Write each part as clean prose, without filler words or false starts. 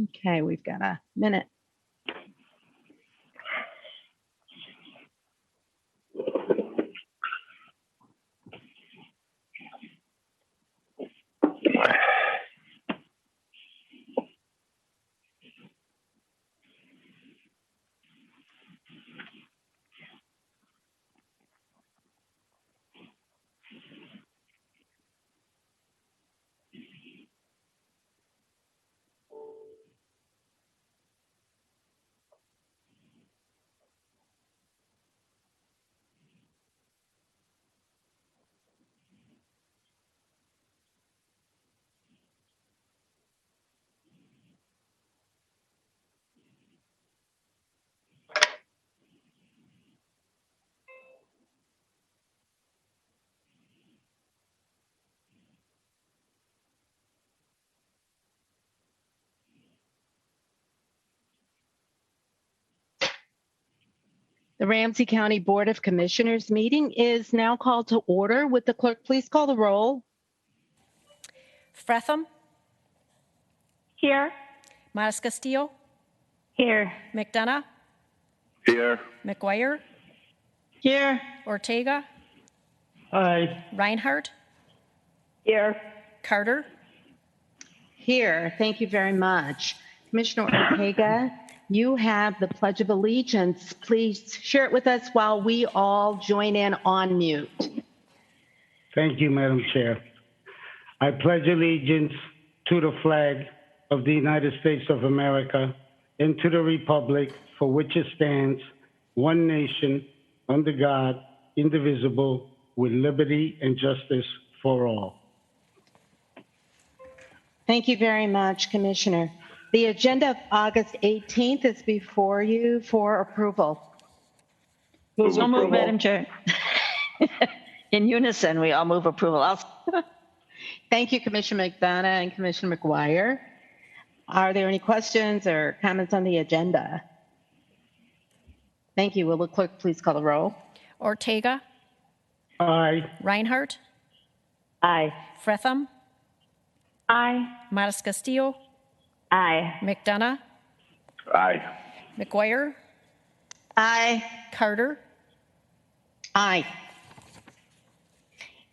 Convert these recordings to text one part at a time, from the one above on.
Okay, we've got a minute. The Ramsey County Board of Commissioners meeting is now called to order. Would the clerk please call the roll? Fretham, Here. Matas Castillo, Here. McDonough, Here. McGuire, Here. Ortega, Aye. Reinhardt, Here. Carter. Here, thank you very much. Commissioner Ortega, you have the Pledge of Allegiance. Please share it with us while we all join in on mute. Thank you, Madam Chair. I pledge allegiance to the flag of the United States of America and to the republic for which it stands, one nation, under God, indivisible, with liberty and justice for all. Thank you very much, Commissioner. The agenda of August 18th is before you for approval. So move, Madam Chair. In unison, we all move approval. Thank you, Commissioner McDonough and Commissioner McGuire. Are there any questions or comments on the agenda? Thank you. Will the clerk please call the roll? Ortega, Aye. Reinhardt, Aye. Fretham, Aye. Matas Castillo, Aye. McDonough, Aye. McGuire, Aye. Carter. Aye.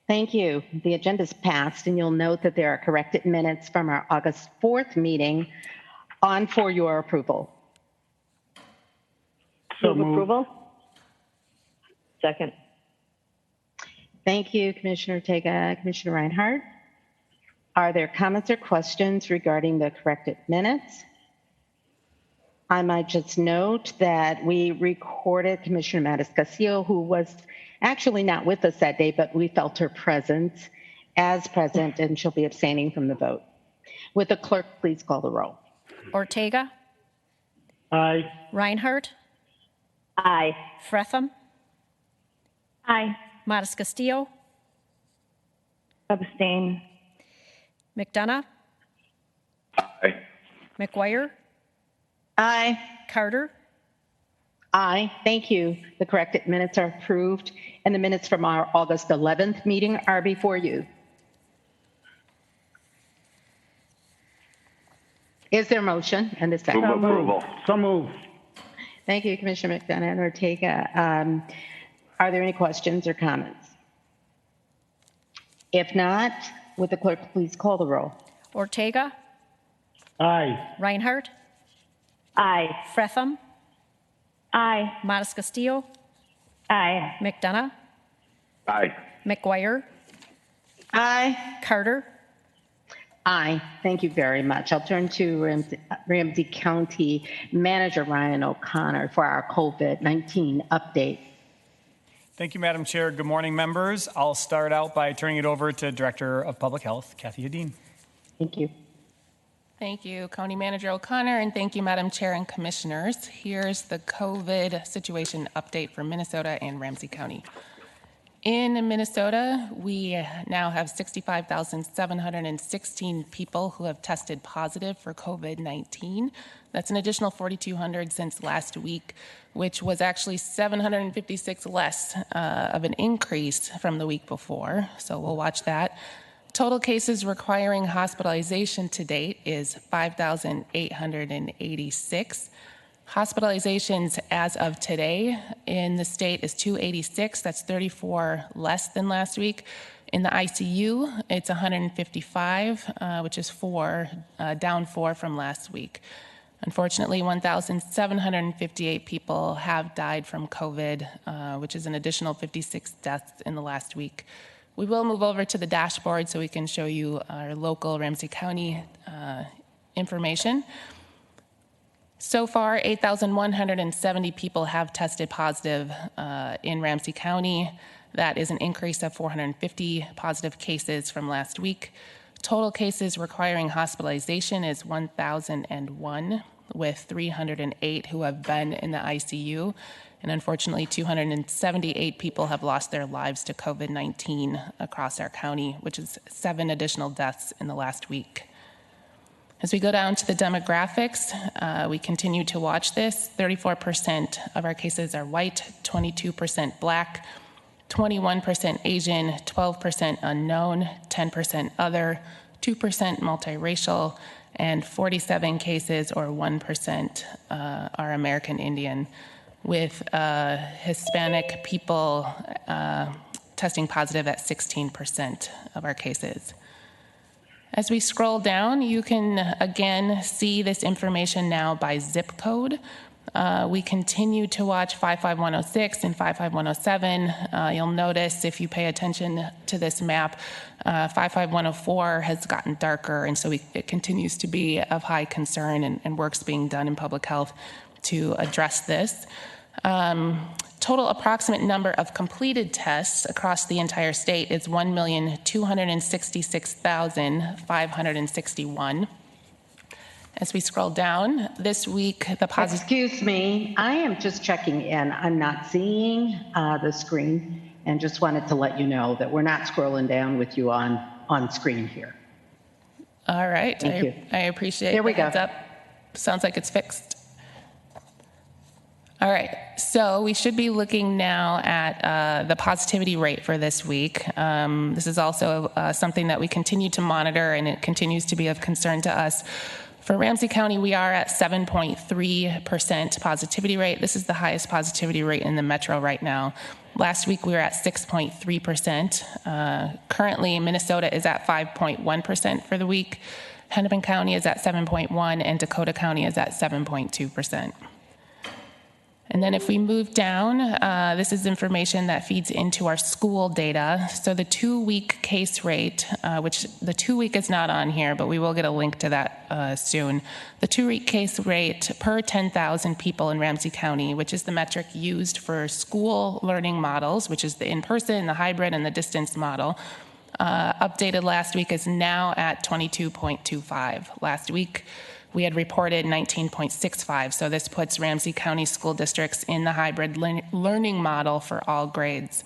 Thank you. The agenda is passed, and you'll note that there are corrected minutes from our August 4th meeting on for your approval. So Move moved. approval. Second. Thank you, Commissioner Ortega. Commissioner Reinhardt, are there comments or questions regarding the corrected minutes? I might just note that we recorded Commissioner Matas Castillo, who was actually not with us that day, but we felt her presence as present, and she'll be abstaining from the vote. Would the clerk please call the roll? Ortega, Aye. Reinhardt, Aye. Fretham, Aye. Matas Castillo, Abstain. McDonough, Aye. McGuire, Aye. Carter. Aye. Thank you. The corrected minutes are approved, and the minutes from our August 11th meeting are before you. Is there a motion and a second? Move approval. So moved. Thank you, Commissioner McDonough and Ortega. Are there any questions or comments? If not, would the clerk please call the roll? Ortega, Aye. Reinhardt, Aye. Fretham, Aye. Matas Castillo, Aye. McDonough, Aye. McGuire, Aye. Carter. Aye. Thank you very much. I'll turn to Ramsey County Manager Ryan O'Connor for our COVID-19 update. Thank you, Madam Chair. Good morning, members. I'll start out by turning it over to Director of Public Health, Kathy Hedin. Thank you. Thank you, County Manager O'Connor, and thank you, Madam Chair and Commissioners. Here's the COVID situation update for Minnesota and Ramsey County. In Minnesota, we now have 65,716 people who have tested positive for COVID-19. That's an additional 4,200 since last week, which was actually 756 less of an increase from the week before. So we'll watch that. Total cases requiring hospitalization to date is 5,886. Hospitalizations as of today in the state is 286. That's 34 less than last week. In the ICU, it's 155, which is down 4 from last week. Unfortunately, 1,758 people have died from COVID, which is an additional 56 deaths in the last week. We will move over to the dashboard so we can show you our local Ramsey County information. So far, 8,170 people have tested positive in Ramsey County. That is an increase of 450 positive cases from last week. Total cases requiring hospitalization is 1,001, with 308 who have been in the ICU. And unfortunately, 278 people have lost their lives to COVID-19 across our county, which is 7 additional deaths in the last week. As we go down to the demographics, we continue to watch this. 34% of our cases are white, 22% black, 21% Asian, 12% unknown, 10% other, 2% multiracial, and 47 cases, or 1%, are American Indian, with Hispanic people testing positive at 16% of our cases. As we scroll down, you can again see this information now by zip code. We continue to watch 55106 and 55107. You'll notice if you pay attention to this map, 55104 has gotten darker, and so it continues to be of high concern, and work's being done in public health to address this. Total approximate number of completed tests across the entire state is 1,266,561. As we scroll down, this week, the positive... Excuse me, I am just checking in. I'm not seeing the screen, and just wanted to let you know that we're not scrolling down with you on screen here. All right. Thank you. I appreciate There we the go. heads up. Sounds like it's fixed. All right, so we should be looking now at the positivity rate for this week. This is also something that we continue to monitor, and it continues to be of concern to us. For Ramsey County, we are at 7.3% positivity rate. This is the highest positivity rate in the metro right now. Last week, we were at 6.3%. Currently, Minnesota is at 5.1% for the week. Hennepin County is at 7.1%, and Dakota County is at 7.2%. And then if we move down, this is information that feeds into our school data. So the 2-week case rate, which the 2-week is not on here, but we will get a link to that soon. The 2-week case rate per 10,000 people in Ramsey County, which is the metric used for school learning models, which is the in-person, the hybrid, and the distance model, updated last week, is now at 22.25. Last week, we had reported 19.65, so this puts Ramsey County school districts in the hybrid learning model for all grades.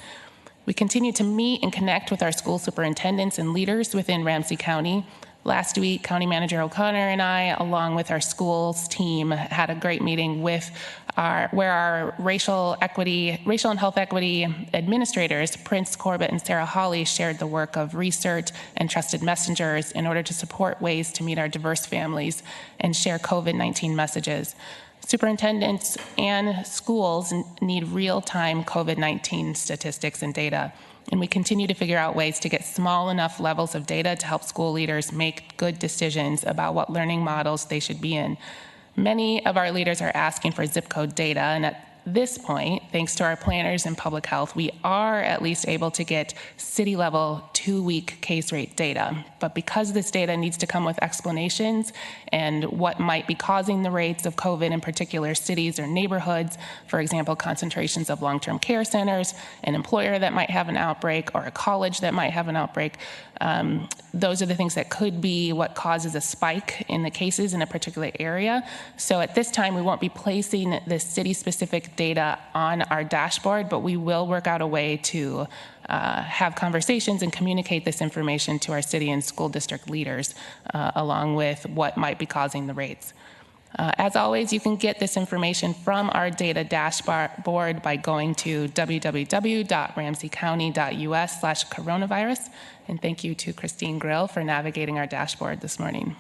We continue to meet and connect with our school superintendents and leaders within Ramsey County. Last week, County Manager O'Connor and I, along with our schools team, had a great meeting with where our racial and health equity administrators, Prince Corbett and Sarah Hawley, shared the work of research and trusted messengers in order to support ways to meet our diverse families and share COVID-19 messages. Superintendents and schools need real-time COVID-19 statistics and data, and we continue to figure out ways to get small enough levels of data to help school leaders make good decisions about what learning models they should be in. Many of our leaders are asking for zip code data, and at this point, thanks to our planners in public health, we are at least able to get city-level 2-week case rate data. But because this data needs to come with explanations and what might be causing the rates of COVID in particular cities or neighborhoods, for example, concentrations of long-term care centers, an employer that might have an outbreak, or a college that might have an outbreak, those are the things that could be what causes a spike in the cases in a particular area. So at this time, we won't be placing the city-specific data on our dashboard, but we will work out a way to have conversations and communicate this information to our city and school district leaders, along with what might be causing the rates. As always, you can get this information from our data dashboard by going to www.ramseycounty.us/coronavirus. And thank you to Christine Grill for navigating our dashboard this morning.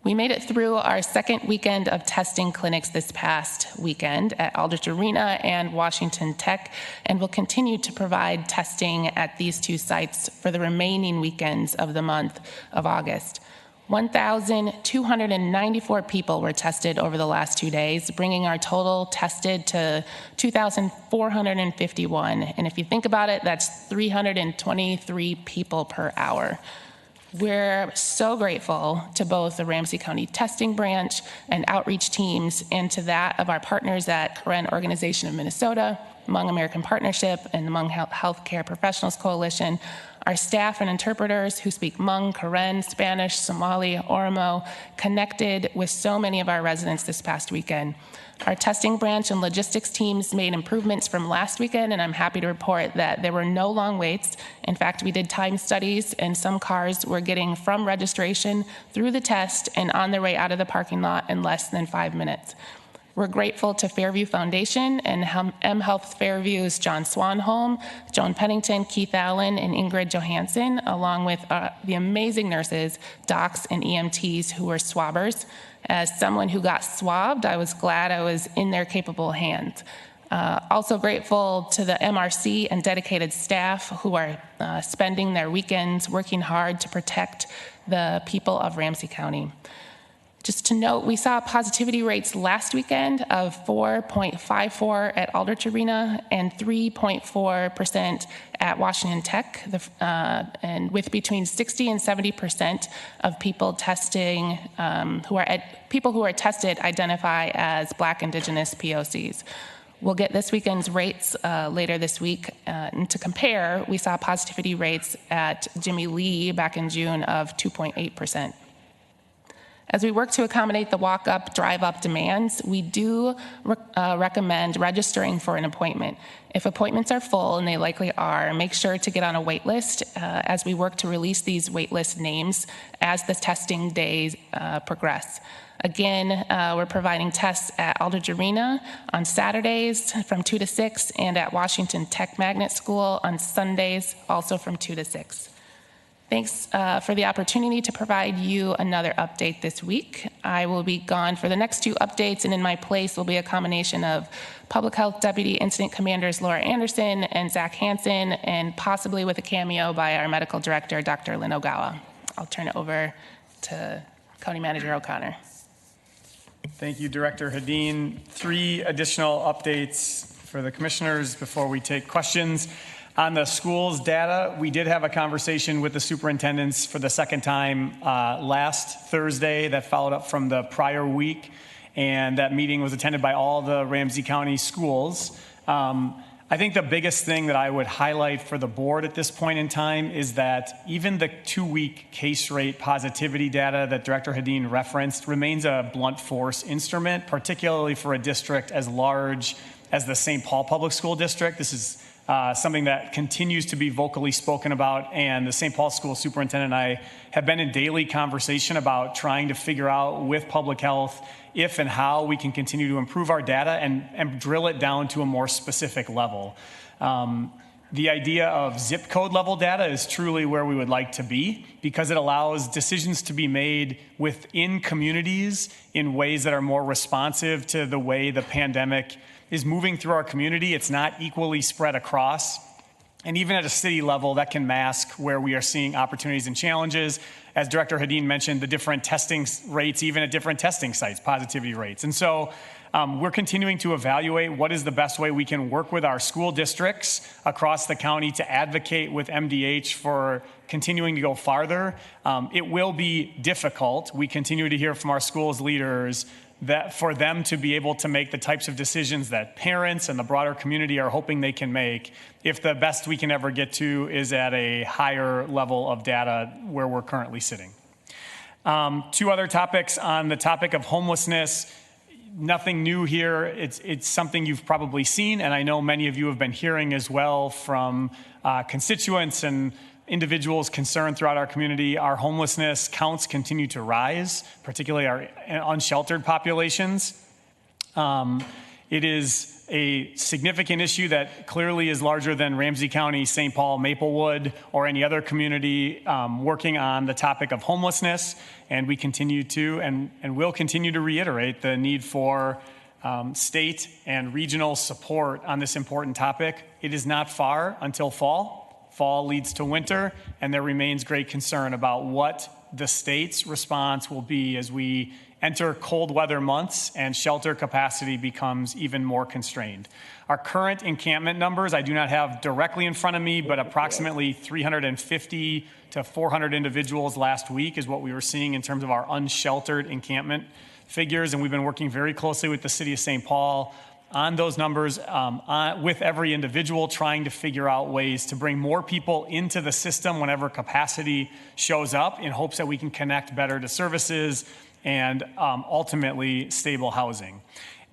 We made it through our second weekend of testing clinics this past weekend at Aldrich Arena and Washington Tech, and will continue to provide testing at these two sites for the remaining weekends of the month of August. 1,294 people were tested over the last 2 days, bringing our total tested to 2,451. And if you think about it, that's 323 people per hour. We're so grateful to both the Ramsey County Testing Branch and outreach teams, and to that of our partners at Karen Organization of Minnesota, Hmong American Partnership, and the Hmong Healthcare Professionals Coalition, our staff and interpreters who speak Hmong, Karen, Spanish, Somali, Oromo, connected with so many of our residents this past weekend. Our testing branch and logistics teams made improvements from last weekend, and I'm happy to report that there were no long waits. In fact, we did time studies, and some cars were getting from registration through the test and on their way out of the parking lot in less than 5 minutes. We're grateful to Fairview Foundation and M Health Fairview's John Swanholm, Joan Pennington, Keith Allen, and Ingrid Johansson, along with the amazing nurses, docs, and EMTs who were swabbers. As someone who got swabbed, I was glad I was in their capable hands. Also grateful to the MRC and dedicated staff who are spending their weekends working hard to protect the people of Ramsey County. Just to note, we saw positivity rates last weekend of 4.54 at Aldrich Arena and 3.4% at Washington Tech, and with between 60 and 70% of people testing people who are tested identify as Black, Indigenous, POCs. We'll get this weekend's rates later this week. And to compare, we saw positivity rates at Jimmy Lee back in June of 2.8%. As we work to accommodate the walk-up, drive-up demands, we do recommend registering for an appointment. If appointments are full, and they likely are, make sure to get on a wait list as we work to release these wait list names as the testing days progress. Again, we're providing tests at Aldrich Arena on Saturdays from 2 to 6, and at Washington Tech Magnet School on Sundays, also from 2 to 6. Thanks for the opportunity to provide you another update this week. I will be gone for the next 2 updates, and in my place will be a combination of Public Health Deputy Incident Commanders Laura Anderson and Zach Hansen, and possibly with a cameo by our Medical Director, Dr. Lynn Ogawa. I'll turn it over to County Manager O'Connor. Thank you, Director Hedin. 3 additional updates for the commissioners before we take questions. On the schools data, we did have a conversation with the superintendents for the second time last Thursday that followed up from the prior week, and that meeting was attended by all the Ramsey County schools. I think the biggest thing that I would highlight for the board at this point in time is that even the 2-week case rate positivity data that Director Hedin referenced remains a blunt force instrument, particularly for a district as large as the St. Paul Public School District. This is something that continues to be vocally spoken about, and the St. Paul School Superintendent and I have been in daily conversation about trying to figure out with public health if and how we can continue to improve our data and drill it down to a more specific level. The idea of zip code level data is truly where we would like to be, because it allows decisions to be made within communities in ways that are more responsive to the way the pandemic is moving through our community. It's not equally spread across. And even at a city level, that can mask where we are seeing opportunities and challenges. As Director Hedin mentioned, the different testing rates, even at different testing sites, positivity rates. And so we're continuing to evaluate what is the best way we can work with our school districts across the county to advocate with MDH for continuing to go farther. It will be difficult. We continue to hear from our schools leaders that for them to be able to make the types of decisions that parents and the broader community are hoping they can make, if the best we can ever get to is at a higher level of data where we're currently sitting. 2 other topics on the topic of homelessness. Nothing new here. It's something you've probably seen, and I know many of you have been hearing as well from constituents and individuals concerned throughout our community. Our homelessness counts continue to rise, particularly our unsheltered populations. It is a significant issue that clearly is larger than Ramsey County, St. Paul, Maplewood, or any other community working on the topic of homelessness. And we continue to and will continue to reiterate the need for state and regional support on this important topic. It is not far until fall. Fall leads to winter, and there remains great concern about what the state's response will be as we enter cold weather months and shelter capacity becomes even more constrained. Our current encampment numbers, I do not have directly in front of me, but approximately 350 to 400 individuals last week is what we were seeing in terms of our unsheltered encampment figures. And we've been working very closely with the city of St. Paul on those numbers with every individual, trying to figure out ways to bring more people into the system whenever capacity shows up, in hopes that we can connect better to services and ultimately stable housing.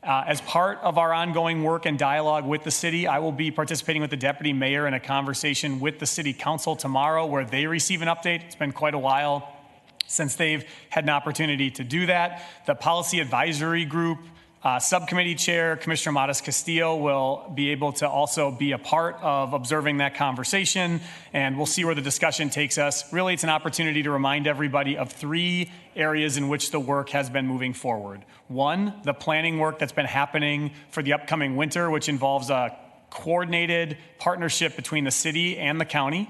As part of our ongoing work and dialogue with the city, I will be participating with the deputy mayor in a conversation with the city council tomorrow where they receive an update. It's been quite a while since they've had an opportunity to do that. The policy advisory group subcommittee chair, Commissioner Modest Castillo, will be able to also be a part of observing that conversation, and we'll see where the discussion takes us. Really, it's an opportunity to remind everybody of 3 areas in which the work has been moving forward. 1, the planning work that's been happening for the upcoming winter, which involves a coordinated partnership between the city and the county.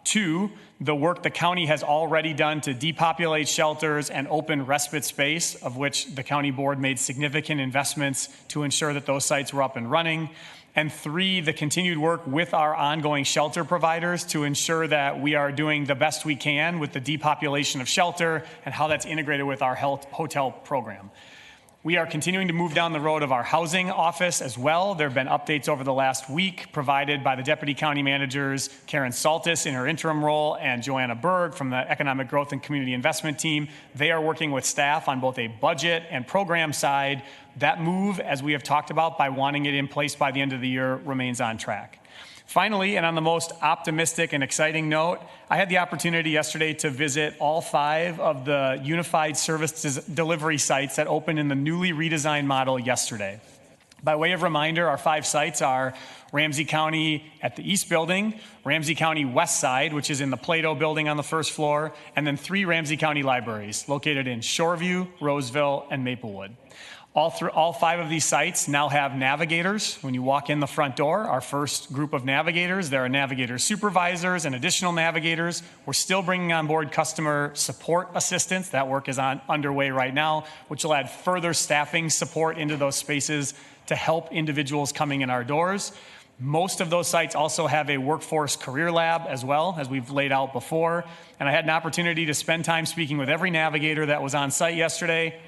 2, the work the county has already done to depopulate shelters and open respite space, of which the county board made significant investments to ensure that those sites were up and running. And 3, the continued work with our ongoing shelter providers to ensure that we are doing the best we can with the depopulation of shelter and how that's integrated with our hotel program. We are continuing to move down the road of our housing office as well. There have been updates over the last week provided by the deputy county managers, Karen Saltis in her interim role, and Joanna Berg from the Economic Growth and Community Investment team. They are working with staff on both a budget and program side. That move, as we have talked about, by wanting it in place by the end of the year, remains on track. Finally, and on the most optimistic and exciting note, I had the opportunity yesterday to visit all 5 of the unified service delivery sites that opened in the newly redesigned model yesterday. By way of reminder, our 5 sites are Ramsey County at the East Building, Ramsey County West Side, which is in the Plato Building on the first floor, and then 3 Ramsey County libraries located in Shoreview, Roseville, and Maplewood. All 5 of these sites now have navigators. When you walk in the front door, our first group of navigators, there are navigator supervisors and additional navigators. We're still bringing on board customer support assistants. That work is underway right now, which will add further staffing support into those spaces to help individuals coming in our doors. Most of those sites also have a workforce career lab as well, as we've laid out before. And I had an opportunity to spend time speaking with every navigator that was on site yesterday,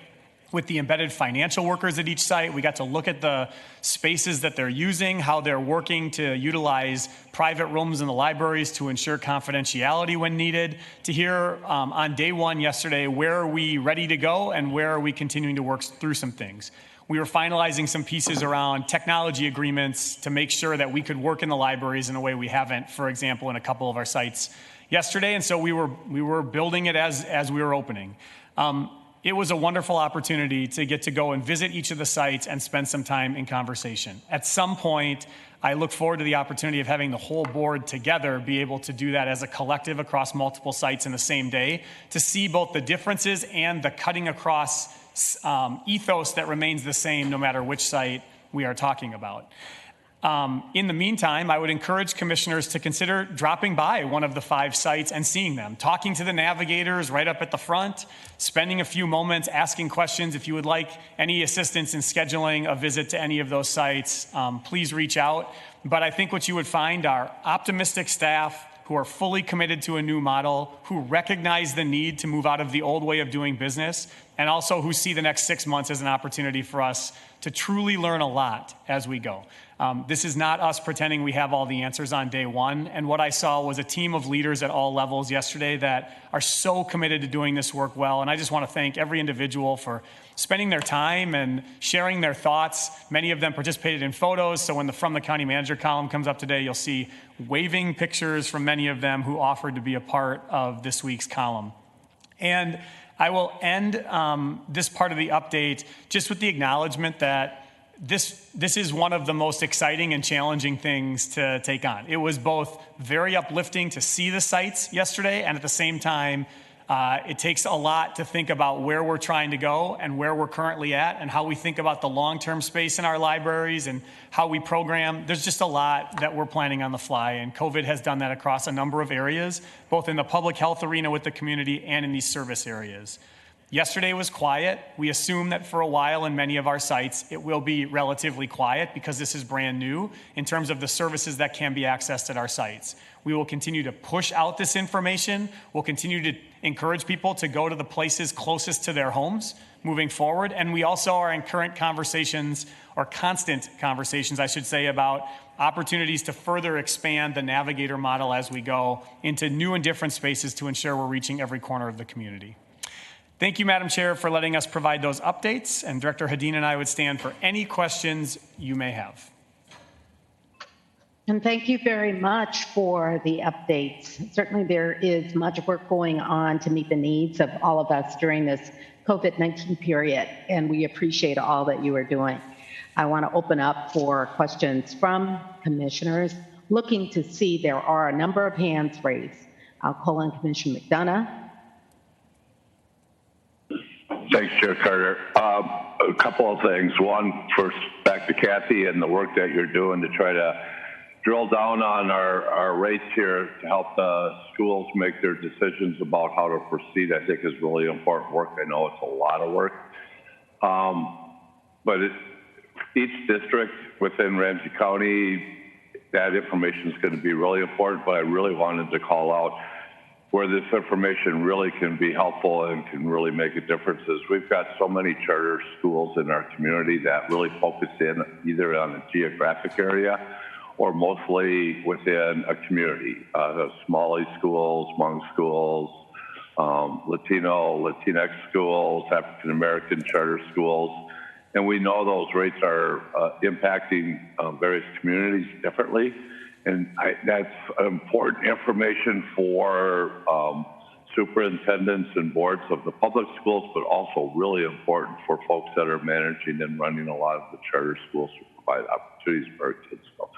with the embedded financial workers at each site. We got to look at the spaces that they're using, how they're working to utilize private rooms in the libraries to ensure confidentiality when needed, to hear on day 1 yesterday, where are we ready to go and where are we continuing to work through some things. We were finalizing some pieces around technology agreements to make sure that we could work in the libraries in a way we haven't, for example, in a couple of our sites yesterday. And so we were building it as we were opening. It was a wonderful opportunity to get to go and visit each of the sites and spend some time in conversation. At some point, I look forward to the opportunity of having the whole board together be able to do that as a collective across multiple sites in the same day, to see both the differences and the cutting across ethos that remains the same no matter which site we are talking about. In the meantime, I would encourage commissioners to consider dropping by one of the 5 sites and seeing them, talking to the navigators right up at the front, spending a few moments asking questions. If you would like any assistance in scheduling a visit to any of those sites, please reach out. But I think what you would find are optimistic staff who are fully committed to a new model, who recognize the need to move out of the old way of doing business, and also who see the next 6 months as an opportunity for us to truly learn a lot as we go. This is not us pretending we have all the answers on day one. And what I saw was a team of leaders at all levels yesterday that are so committed to doing this work well. And I just want to thank every individual for spending their time and sharing their thoughts. Many of them participated in photos. So when the From the County Manager column comes up today, you'll see waving pictures from many of them who offered to be a part of this week's column. And I will end this part of the update just with the acknowledgement that this is one of the most exciting and challenging things to take on. It was both very uplifting to see the sites yesterday, and at the same time, it takes a lot to think about where we're trying to go and where we're currently at and how we think about the long-term space in our libraries and how we program. There's just a lot that we're planning on the fly, and COVID has done that across a number of areas, both in the public health arena with the community and in these service areas. Yesterday was quiet. We assume that for a while in many of our sites, it will be relatively quiet because this is brand new in terms of the services that can be accessed at our sites. We will continue to push out this information. We'll continue to encourage people to go to the places closest to their homes moving forward. And we also are in current conversations, or constant conversations, I should say, about opportunities to further expand the Navigator model as we go into new and different spaces to ensure we're reaching every corner of the community. Thank you, Madam Chair, for letting us provide those updates, and Director Hedin and I would stand for any questions you may have. And thank you very much for the updates. Certainly there is much work going on to meet the needs of all of us during this COVID-19 period, and we appreciate all that you are doing. I want to open up for questions from commissioners. Looking to see, there are a number of hands raised. I'll call on Commissioner McDonough. Thanks, Chair Carter. A couple of things. One, first, back to Kathy and the work that you're doing to try to drill down on our rates here to help the schools make their decisions about how to proceed, I think is really important work. I know it's a lot of work. But each district within Ramsey County, that information is going to be really important, but I really wanted to call out where this information really can be helpful and can really make a difference is we've got so many charter schools in our community that really focus in either on a geographic area or mostly within a community. Small schools, Hmong schools, Latino, Latinx schools, African American charter schools. And we know those rates are impacting various communities differently. And that's important information for superintendents and boards of the public schools, but also really important for folks that are managing and running a lot of the charter schools to provide opportunities for our kids. So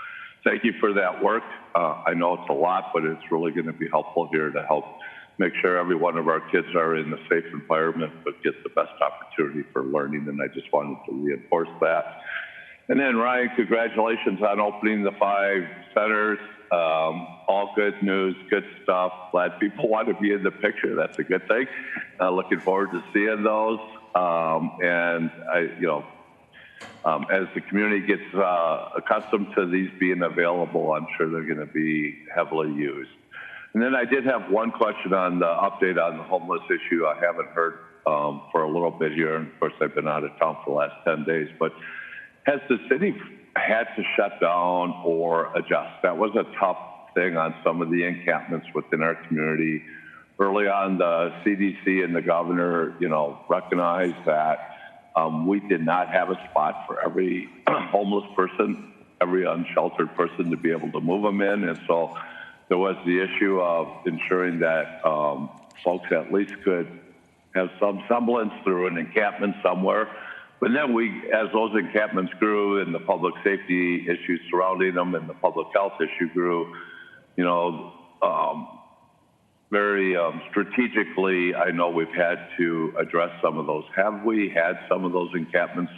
thank you for that work. I know it's a lot, but it's really going to be helpful here to help make sure every one of our kids are in a safe environment, but get the best opportunity for learning. And I just wanted to reinforce that. And then Ryan, congratulations on opening the 5 centers. All good news, good stuff. Glad people want to be in the picture. That's a good thing. Looking forward to seeing those. And as the community gets accustomed to these being available, I'm sure they're going to be heavily used. And then I did have one question on the update on the homeless issue. I haven't heard for a little bit here. And of course, I've been out of town for the last 10 days, but has the city had to shut down or adjust? That was a tough thing on some of the encampments within our community. Early on, the CDC and the governor, recognized that we did not have a spot for every homeless person, every unsheltered person to be able to move them in. And so there was the issue of ensuring that folks at least could have some semblance through an encampment somewhere. But then as those encampments grew and the public safety issues surrounding them and the public health issue grew, very strategically, I know we've had to address some of those. Have we had some of those encampments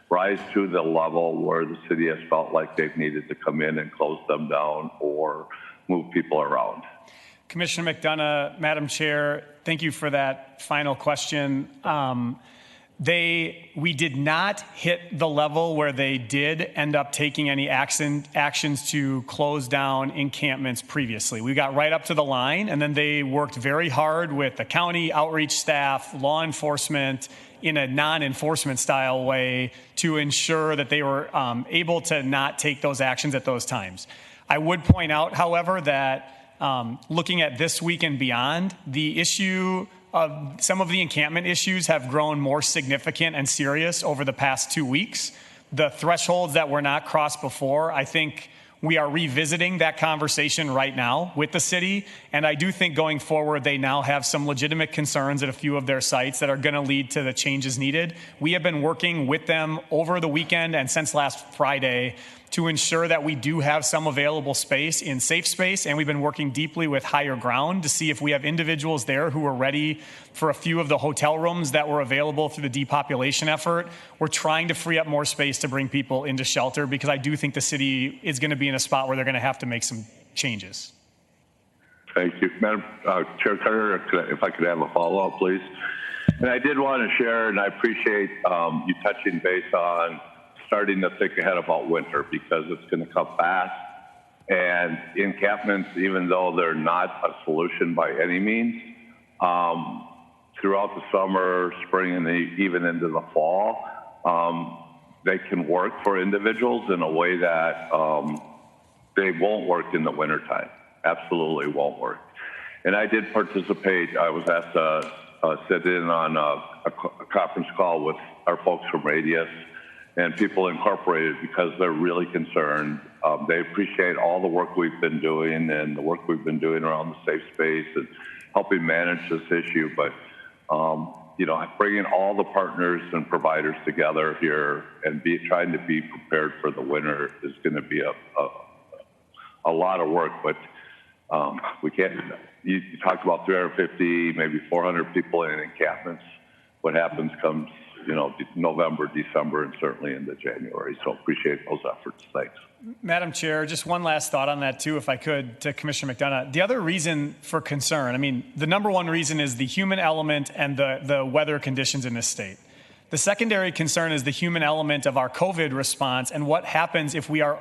rise to the level where the city has felt like they've needed to come in and close them down or move people around? Commissioner McDonough, Madam Chair, thank you for that final question. We did not hit the level where they did end up taking any actions to close down encampments previously. We got right up to the line, and then they worked very hard with the county outreach staff, law enforcement, in a non-enforcement style way to ensure that they were able to not take those actions at those times. I would point out, however, that looking at this week and beyond, the issue of some of the encampment issues have grown more significant and serious over the past 2 weeks. The thresholds that were not crossed before, I think we are revisiting that conversation right now with the city. And I do think going forward, they now have some legitimate concerns at a few of their sites that are going to lead to the changes needed. We have been working with them over the weekend and since last Friday to ensure that we do have some available space in safe space. And we've been working deeply with Higher Ground to see if we have individuals there who are ready for a few of the hotel rooms that were available through the depopulation effort. We're trying to free up more space to bring people into shelter because I do think the city is going to be in a spot where they're going to have to make some changes. Thank you. Madam Chair Carter, if I could have a follow-up, please. And I did want to share, and I appreciate you touching base on starting to think ahead about winter because it's going to come fast. And encampments, even though they're not a solution by any means, throughout the summer, spring, and even into the fall, they can work for individuals in a way that they won't work in the wintertime. Absolutely won't work. And I did participate. I was asked to sit in on a conference call with our folks from Radius and People Incorporated because they're really concerned. They appreciate all the work we've been doing and the work we've been doing around the safe space and helping manage this issue. But, bringing all the partners and providers together here and trying to be prepared for the winter is going to be a lot of work. But we can't. You talked about 350, maybe 400 people in encampments. What happens comes November, December, and certainly into January. So appreciate those efforts. Thanks. Madam Chair, just one last thought on that too, if I could, to Commissioner McDonough. The other reason for concern, the number one reason is the human element and the weather conditions in this state. The secondary concern is the human element of our COVID response and what happens if we are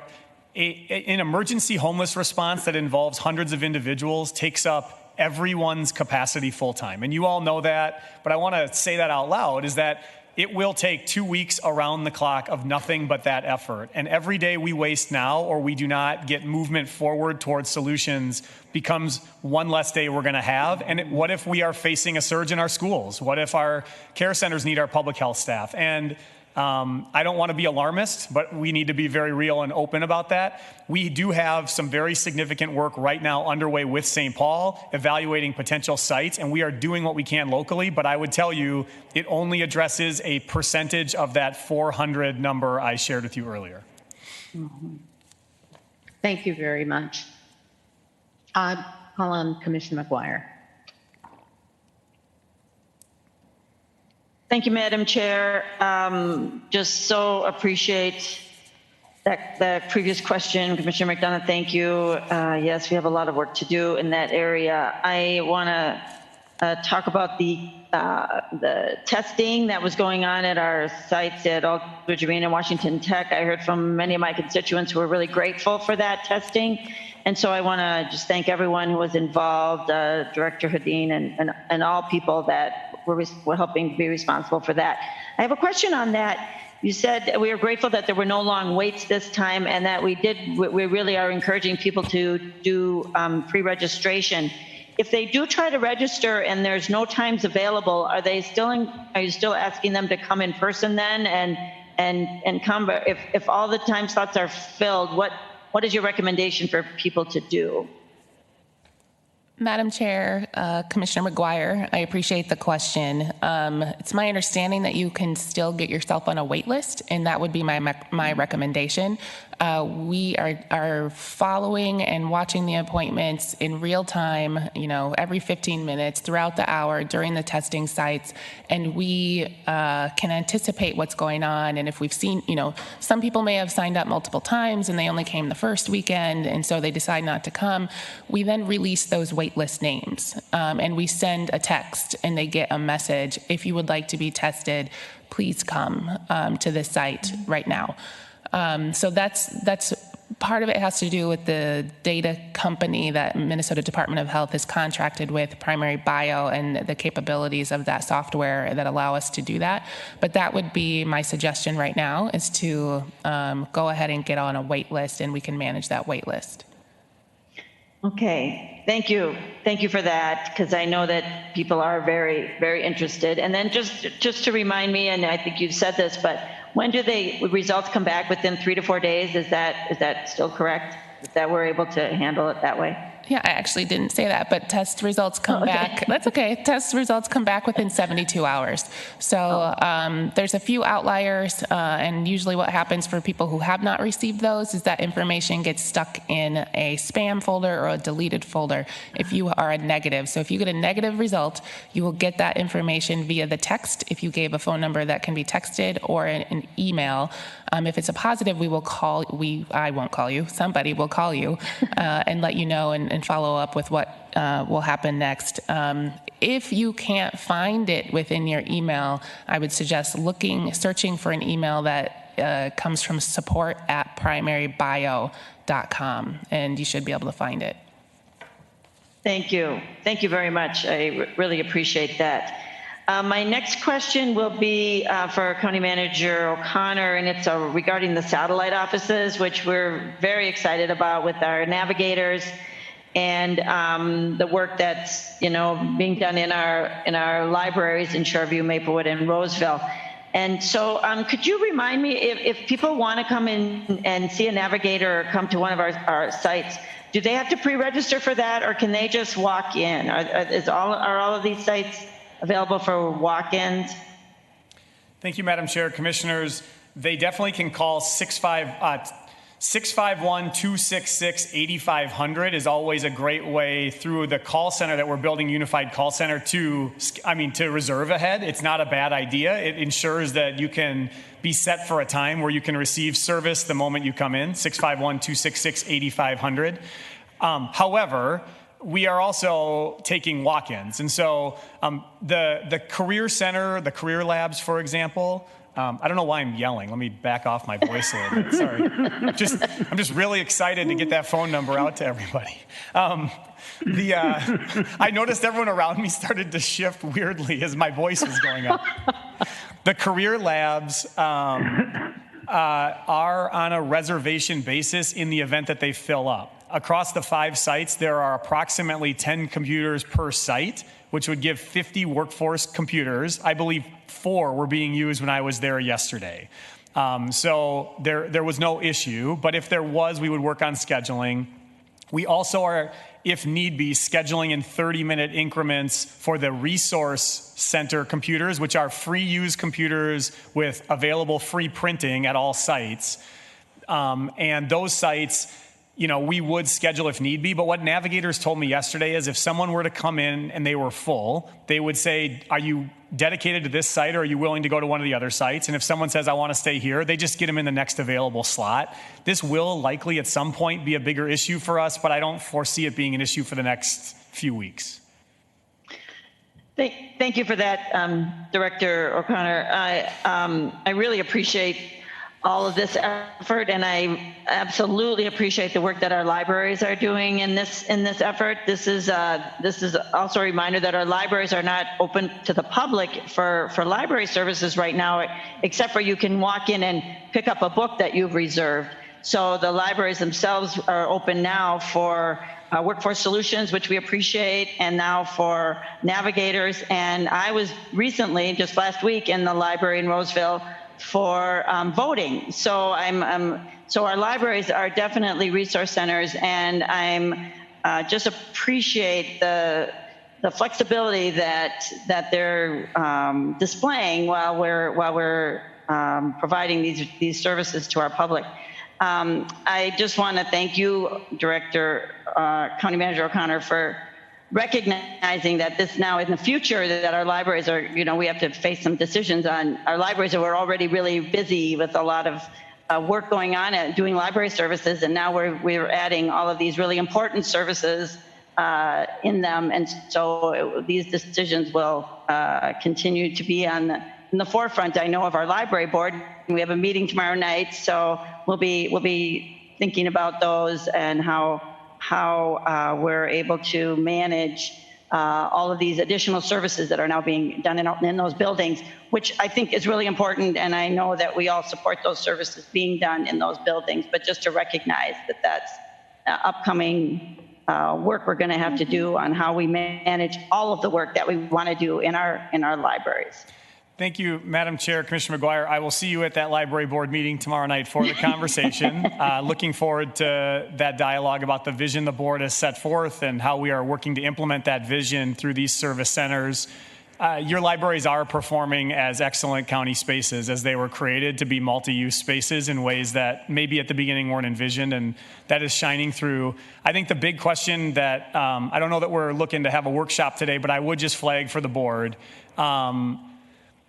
an emergency homeless response that involves hundreds of individuals takes up everyone's capacity full time. And you all know that, but I want to say that out loud, is that it will take 2 weeks around the clock of nothing but that effort. And every day we waste now or we do not get movement forward towards solutions becomes one less day we're going to have. And what if we are facing a surge in our schools? What if our care centers need our public health staff? And I don't want to be alarmist, but we need to be very real and open about that. We do have some very significant work right now underway with St. Paul, evaluating potential sites, and we are doing what we can locally, but I would tell you it only addresses a percentage of that 400 number I shared with you earlier. Mm-hmm. Thank you very much. Call on Commissioner McGuire. Thank you, Madam Chair. Just so appreciate the previous question. Commissioner McDonough, thank you. Yes, we have a lot of work to do in that area. I want to talk about the testing that was going on at our sites at Aldridge Arena and Washington Tech. I heard from many of my constituents who were really grateful for that testing. And so I want to just thank everyone who was involved, Director Hedin and all people that were helping be responsible for that. I have a question on that. You said we are grateful that there were no long waits this time and that we really are encouraging people to do pre-registration. If they do try to register and there's no times available, are you still asking them to come in person then and come? If all the time slots are filled, what is your recommendation for people to do? Madam Chair, Commissioner McGuire, I appreciate the question. It's my understanding that you can still get yourself on a wait list, and that would be my recommendation. We are following and watching the appointments in real time, every 15 minutes throughout the hour during the testing sites, and we can anticipate what's going on. And if we've seen, some people may have signed up multiple times and they only came the first weekend, and so they decide not to come. We then release those wait waitlist names. And we send a text and they get a message, if you would like to be tested, please come to this site right now. So that's part of it has to do with the data company that Minnesota Department of Health has contracted with, Primary Bio, and the capabilities of that software that allow us to do that. But that would be my suggestion right now, is to go ahead and get on a wait list, and we can manage that wait list. Okay, thank you. Thank you for that, because I know that people are very, very interested. And then just to remind me, and I think you've said this, but when do results come back? Within 3 to 4 days? Is that still correct? That we're able to handle it that way? Yeah, I actually didn't say that, but test results come back. That's okay. Test results come back within 72 hours. So there's a few outliers, and usually what happens for people who have not received those is that information gets stuck in a spam folder or a deleted folder if you are a negative. So if you get a negative result, you will get that information via the text if you gave a phone number that can be texted, or an email. If it's a positive, I won't call you, somebody will call you and let you know and follow up with what will happen next. If you can't find it within your email, I would suggest searching for an email that comes from support@primarybio.com, and you should be able to find it. Thank you. Thank you very much. I really appreciate that. My next question will be for County Manager O'Connor, and it's regarding the satellite offices, which we're very excited about with our navigators and the work that's being done in our libraries in Shoreview, Maplewood, and Roseville. And so could you remind me, if people want to come in and see a navigator or come to one of our sites, do they have to pre-register for that, or can they just walk in? Are all of these sites available for walk-ins? Thank you, Madam Chair. Commissioners, they definitely can call 651-266-8500 is always a great way through the call center that we're building, unified call center, to reserve ahead. It's not a bad idea. It ensures that you can be set for a time where you can receive service the moment you come in, 651-266-8500. However, we are also taking walk-ins. And so the Career Center, the Career Labs, for example, I don't know why I'm yelling. Let me back off my voice a little bit. Sorry. I'm just really excited to get that phone number out to everybody. I noticed everyone around me started to shift weirdly as my voice was going up. The Career Labs are on a reservation basis in the event that they fill up. Across the 5 sites, there are approximately 10 computers per site, which would give 50 workforce computers. I believe 4 were being used when I was there yesterday. So there was no issue, but if there was, we would work on scheduling. We also are, if need be, scheduling in 30-minute increments for the Resource Center computers, which are free use computers with available free printing at all sites. And those sites, we would schedule if need be, but what navigators told me yesterday is if someone were to come in and they were full, they would say, are you dedicated to this site, or are you willing to go to one of the other sites? And if someone says, I want to stay here, they just get them in the next available slot. This will likely at some point be a bigger issue for us, but I don't foresee it being an issue for the next few weeks. Thank you for that, Director O'Connor. I really appreciate all of this effort, and I absolutely appreciate the work that our libraries are doing in this effort. This is also a reminder that our libraries are not open to the public for library services right now, except for you can walk in and pick up a book that you've reserved. So the libraries themselves are open now for workforce solutions, which we appreciate, and now for navigators. And I was recently, just last week, in the library in Roseville for voting. So so our libraries are definitely resource centers, and I'm just appreciate the flexibility that they're displaying while we're providing these services to our public. I just want to thank you, County Manager O'Connor, for recognizing that this now in the future that our libraries are, we have to face some decisions on our libraries that were already really busy with a lot of work going on at doing library services, and now we're adding all of these really important services in them. And so these decisions will continue to be in the forefront. I know of our library board. We have a meeting tomorrow night, so we'll be thinking about those and how we're able to manage all of these additional services that are now being done in those buildings, which I think is really important. And I know that we all support those services being done in those buildings, but just to recognize that that's upcoming work we're going to have to do on how we manage all of the work that we want to do in our libraries. Thank you, Madam Chair, Commissioner McGuire. I will see you at that library board meeting tomorrow night for the conversation. Looking forward to that dialogue about the vision the board has set forth and how we are working to implement that vision through these service centers. Your libraries are performing as excellent county spaces as they were created to be multi-use spaces in ways that maybe at the beginning weren't envisioned, and that is shining through. I think the big question that, I don't know that we're looking to have a workshop today, but I would just flag for the board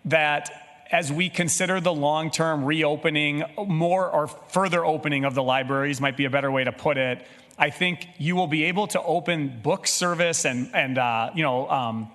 that as we consider the long-term reopening, more or further opening of the libraries might be a better way to put it. I think you will be able to open book service and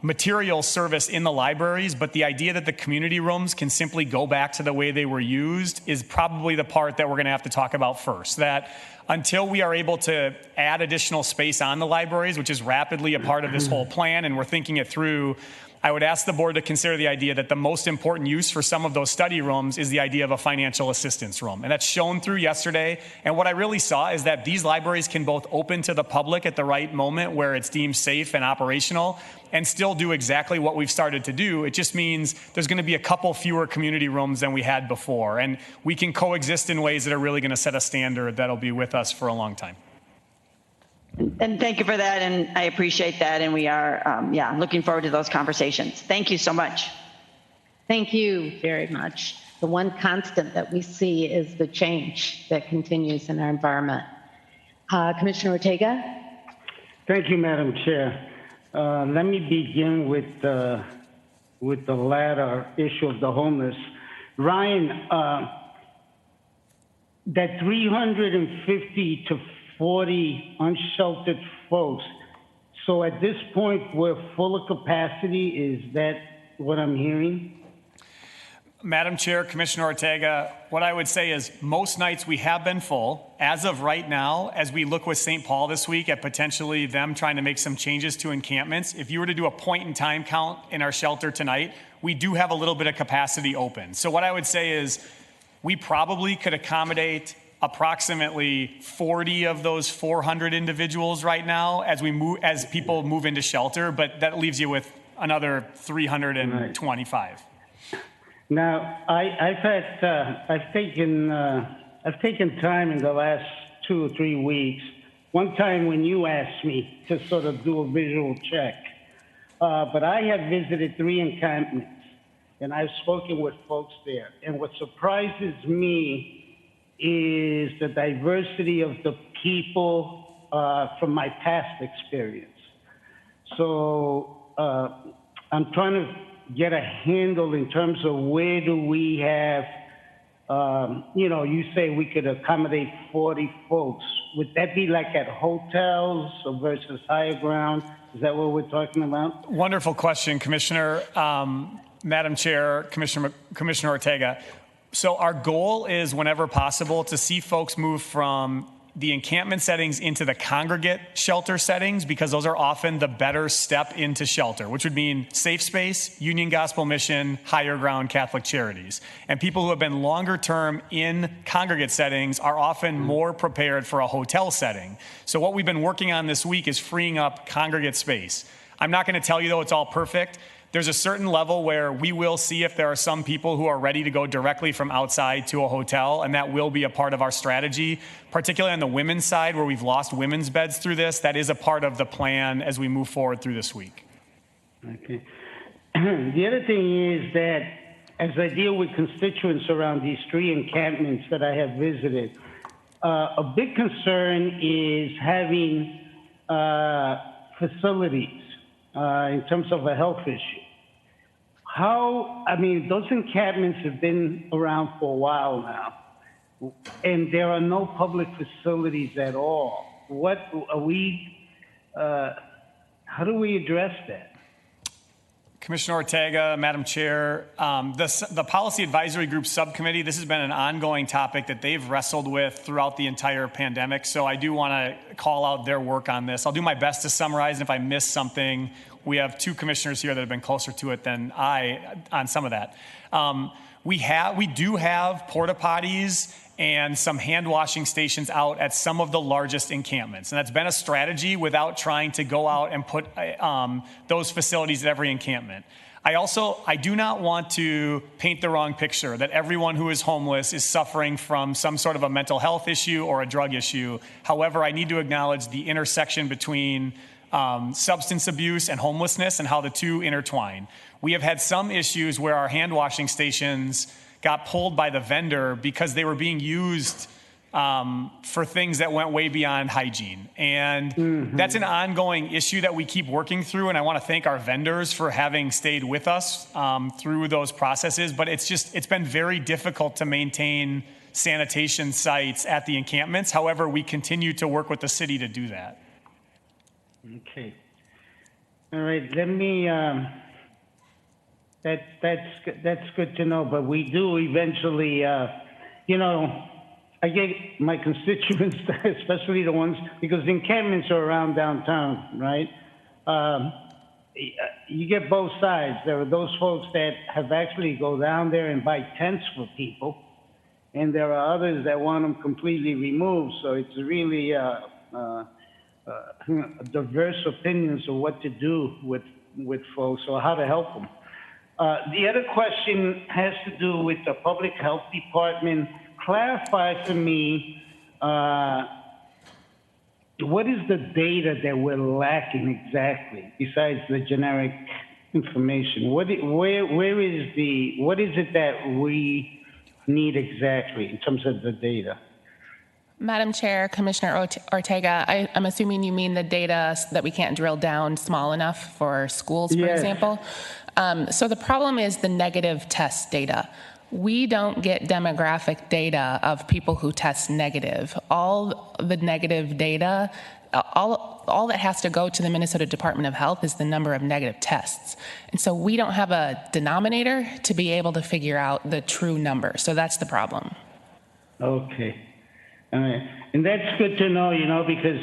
material service in the libraries, but the idea that the community rooms can simply go back to the way they were used is probably the part that we're going to have to talk about first. That until we are able to add additional space on the libraries, which is rapidly a part of this whole plan, and we're thinking it through, I would ask the board to consider the idea that the most important use for some of those study rooms is the idea of a financial assistance room. And that's shown through yesterday. And what I really saw is that these libraries can both open to the public at the right moment where it's deemed safe and operational and still do exactly what we've started to do. It just means there's going to be a couple fewer community rooms than we had before. And we can coexist in ways that are really going to set a standard that'll be with us for a long time. And thank you for that, and I appreciate that, and we are, looking forward to those conversations. Thank you so much. Thank you very much. The one constant that we see is the change that continues in our environment. Commissioner Ortega? Thank you, Madam Chair. Let me begin with the latter issue of the homeless. Ryan, that 350 to 40 unsheltered folks. So at this point, we're full of capacity. Is that what I'm hearing? Madam Chair, Commissioner Ortega, what I would say is most nights we have been full. As of right now, as we look with St. Paul this week at potentially them trying to make some changes to encampments, if you were to do a point in time count in our shelter tonight, we do have a little bit of capacity open. So what I would say is we probably could accommodate approximately 40 of those 400 individuals right now as people move into shelter, but that leaves you with another 325. Right. Now, I've taken time in the last 2 or 3 weeks. One time when you asked me to sort of do a visual check, but I have visited 3 encampments, and I've spoken with folks there. And what surprises me is the diversity of the people from my past experience. So I'm trying to get a handle in terms of where do we have, you say we could accommodate 40 folks. Would that be like at hotels versus higher ground? Is that what we're talking about? Wonderful question, Commissioner. Madam Chair, Commissioner Ortega. So our goal is, whenever possible, to see folks move from the encampment settings into the congregate shelter settings, because those are often the better step into shelter, which would mean Safe Space, Union Gospel Mission, Higher Ground Catholic Charities. And people who have been longer term in congregate settings are often more prepared for a hotel setting. So what we've been working on this week is freeing up congregate space. I'm not going to tell you, though, it's all perfect. There's a certain level where we will see if there are some people who are ready to go directly from outside to a hotel, and that will be a part of our strategy, particularly on the women's side where we've lost women's beds through this. That is a part of the plan as we move forward through this week. Okay. The other thing is that as I deal with constituents around these 3 encampments that I have visited, a big concern is having facilities in terms of a health issue. Those encampments have been around for a while now, and there are no public facilities at all. What are we How do we address that? Commissioner Ortega, Madam Chair, the Policy Advisory Group Subcommittee, this has been an ongoing topic that they've wrestled with throughout the entire pandemic. So I do want to call out their work on this. I'll do my best to summarize, and if I miss something, we have two commissioners here that have been closer to it than I on some of that. We do have porta potties and some hand washing stations out at some of the largest encampments. And that's been a strategy without trying to go out and put those facilities at every encampment. I do not want to paint the wrong picture that everyone who is homeless is suffering from some sort of a mental health issue or a drug issue. However, I need to acknowledge the intersection between substance abuse and homelessness and how the two intertwine. We have had some issues where our hand washing stations got pulled by the vendor because they were being used for things that went way beyond hygiene. And that's an ongoing issue that we keep working through. And I want to thank our vendors for having stayed with us through those processes. But it's been very difficult to maintain sanitation sites at the encampments. However, we continue to work with the city to do that. Okay. All right. Let me. That's good to know. But we do eventually. I get my constituents, especially the ones because the encampments are around downtown, right? You get both sides. There are those folks that have actually go down there and buy tents for people, and there are others that want them completely removed. So it's really diverse opinions of what to do with folks or how to help them. The other question has to do with the public health department. Clarify for me, what is the data that we're lacking exactly besides the generic information? What is it that we need exactly in terms of the data? Madam Chair, Commissioner Ortega, I'm assuming you mean the data that we can't drill down small enough for schools, for example. So the problem is the negative test data. We don't get demographic data of people who test negative. All the negative data, all that has to go to the Minnesota Department of Health is the number of negative tests. And so we don't have a denominator to be able to figure out the true number. So that's the problem. Okay. All right. And that's good to know, because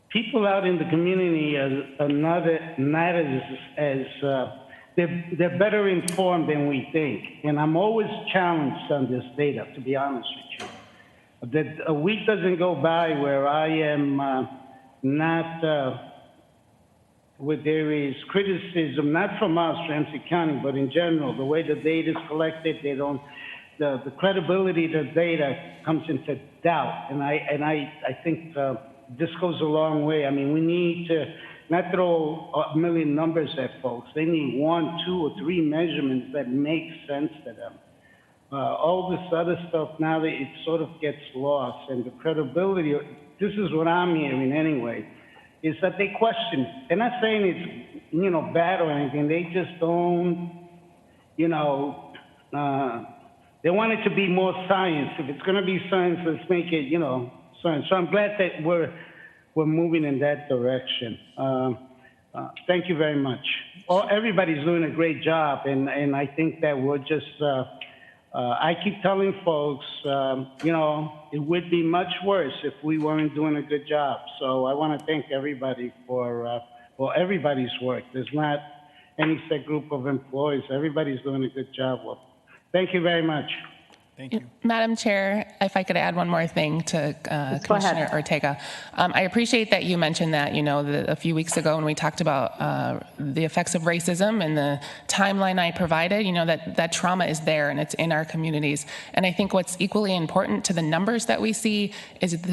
people out in the community are not as they're better informed than we think. And I'm always challenged on this data, to be honest with you. That a week doesn't go by where I am not, where there is criticism, not from us, Ramsey County, but in general, the way the data is collected, the credibility of the data comes into doubt. And I think this goes a long way. I mean, we need to not throw a million numbers at folks. They need 1, 2, or 3 measurements that make sense to them. All this other stuff, now that it sort of gets lost, and the credibility, this is what I'm hearing anyway, is that they question it. They're not saying it's, bad or anything. They just don't, they want it to be more science. If it's going to be science, let's make it, science. So I'm glad that we're moving in that direction. Thank you very much. Everybody's doing a great job, and I think that we're just, I keep telling folks, it would be much worse if we weren't doing a good job. So I want to thank everybody for everybody's work. There's not any set group of employees. Everybody's doing a good job. Well, thank you very much. Thank you. Madam Chair, if I could add one more thing to Commissioner Ortega. I appreciate that you mentioned that, a few weeks ago when we talked about the effects of racism and the timeline I provided, that trauma is there and it's in our communities. And I think what's equally important to the numbers that we see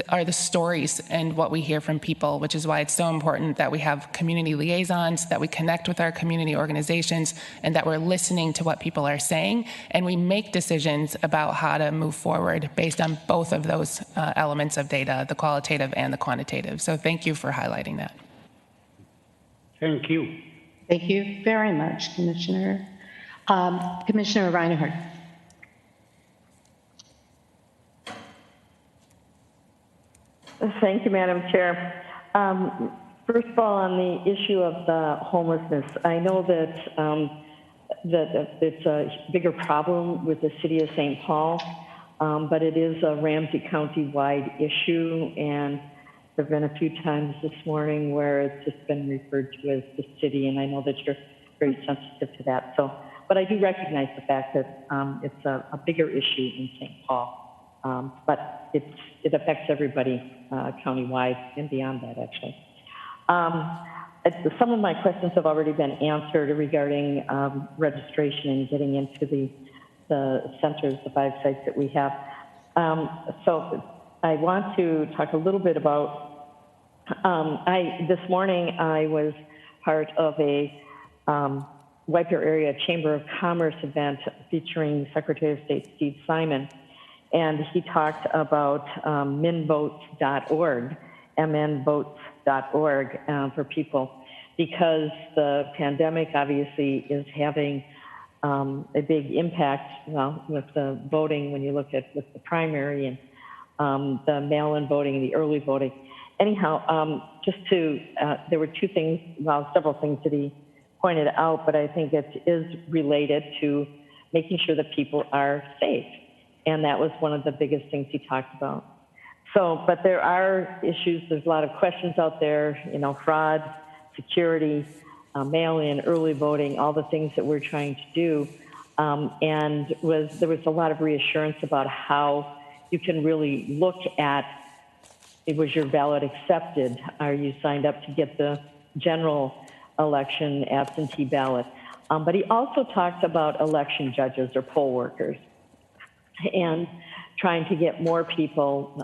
are the stories and what we hear from people, which is why it's so important that we have community liaisons, that we connect with our community organizations, and that we're listening to what people are saying, and we make decisions about how to move forward based on both of those elements of data, the qualitative and the quantitative. So thank you for highlighting that. Thank you. Thank you very much, Commissioner. Commissioner Reinhardt. Thank you, Madam Chair. First of all, on the issue of the homelessness, I know that that it's a bigger problem with the city of St. Paul, but it is a Ramsey County-wide issue, and there have been a few times this morning where it's just been referred to as the city, and I know that you're very sensitive to that. So, but I do recognize the fact that it's a bigger issue in St. Paul, but it affects everybody county-wide and beyond that, actually. Some of my questions have already been answered regarding registration and getting into the centers, the 5 sites that we have. So I want to talk a little bit about, this morning I was part of a Wipe Your Area Chamber of Commerce event featuring Secretary of State Steve Simon, and he talked about minvotes.org, mnvotes.org for people, because the pandemic obviously is having a big impact, well, with the voting, when you look at with the primary and the mail-in voting and the early voting. Anyhow, there were 2 things, well, several things that he pointed out, but I think it is related to making sure that people are safe. And that was one of the biggest things he talked about. So, but there are issues, there's a lot of questions out there, fraud, security, mail-in, early voting, all the things that we're trying to do. And there was a lot of reassurance about how you can really look at, was your ballot accepted? Are you signed up to get the general election absentee ballot? But he also talked about election judges or poll workers and trying to get more people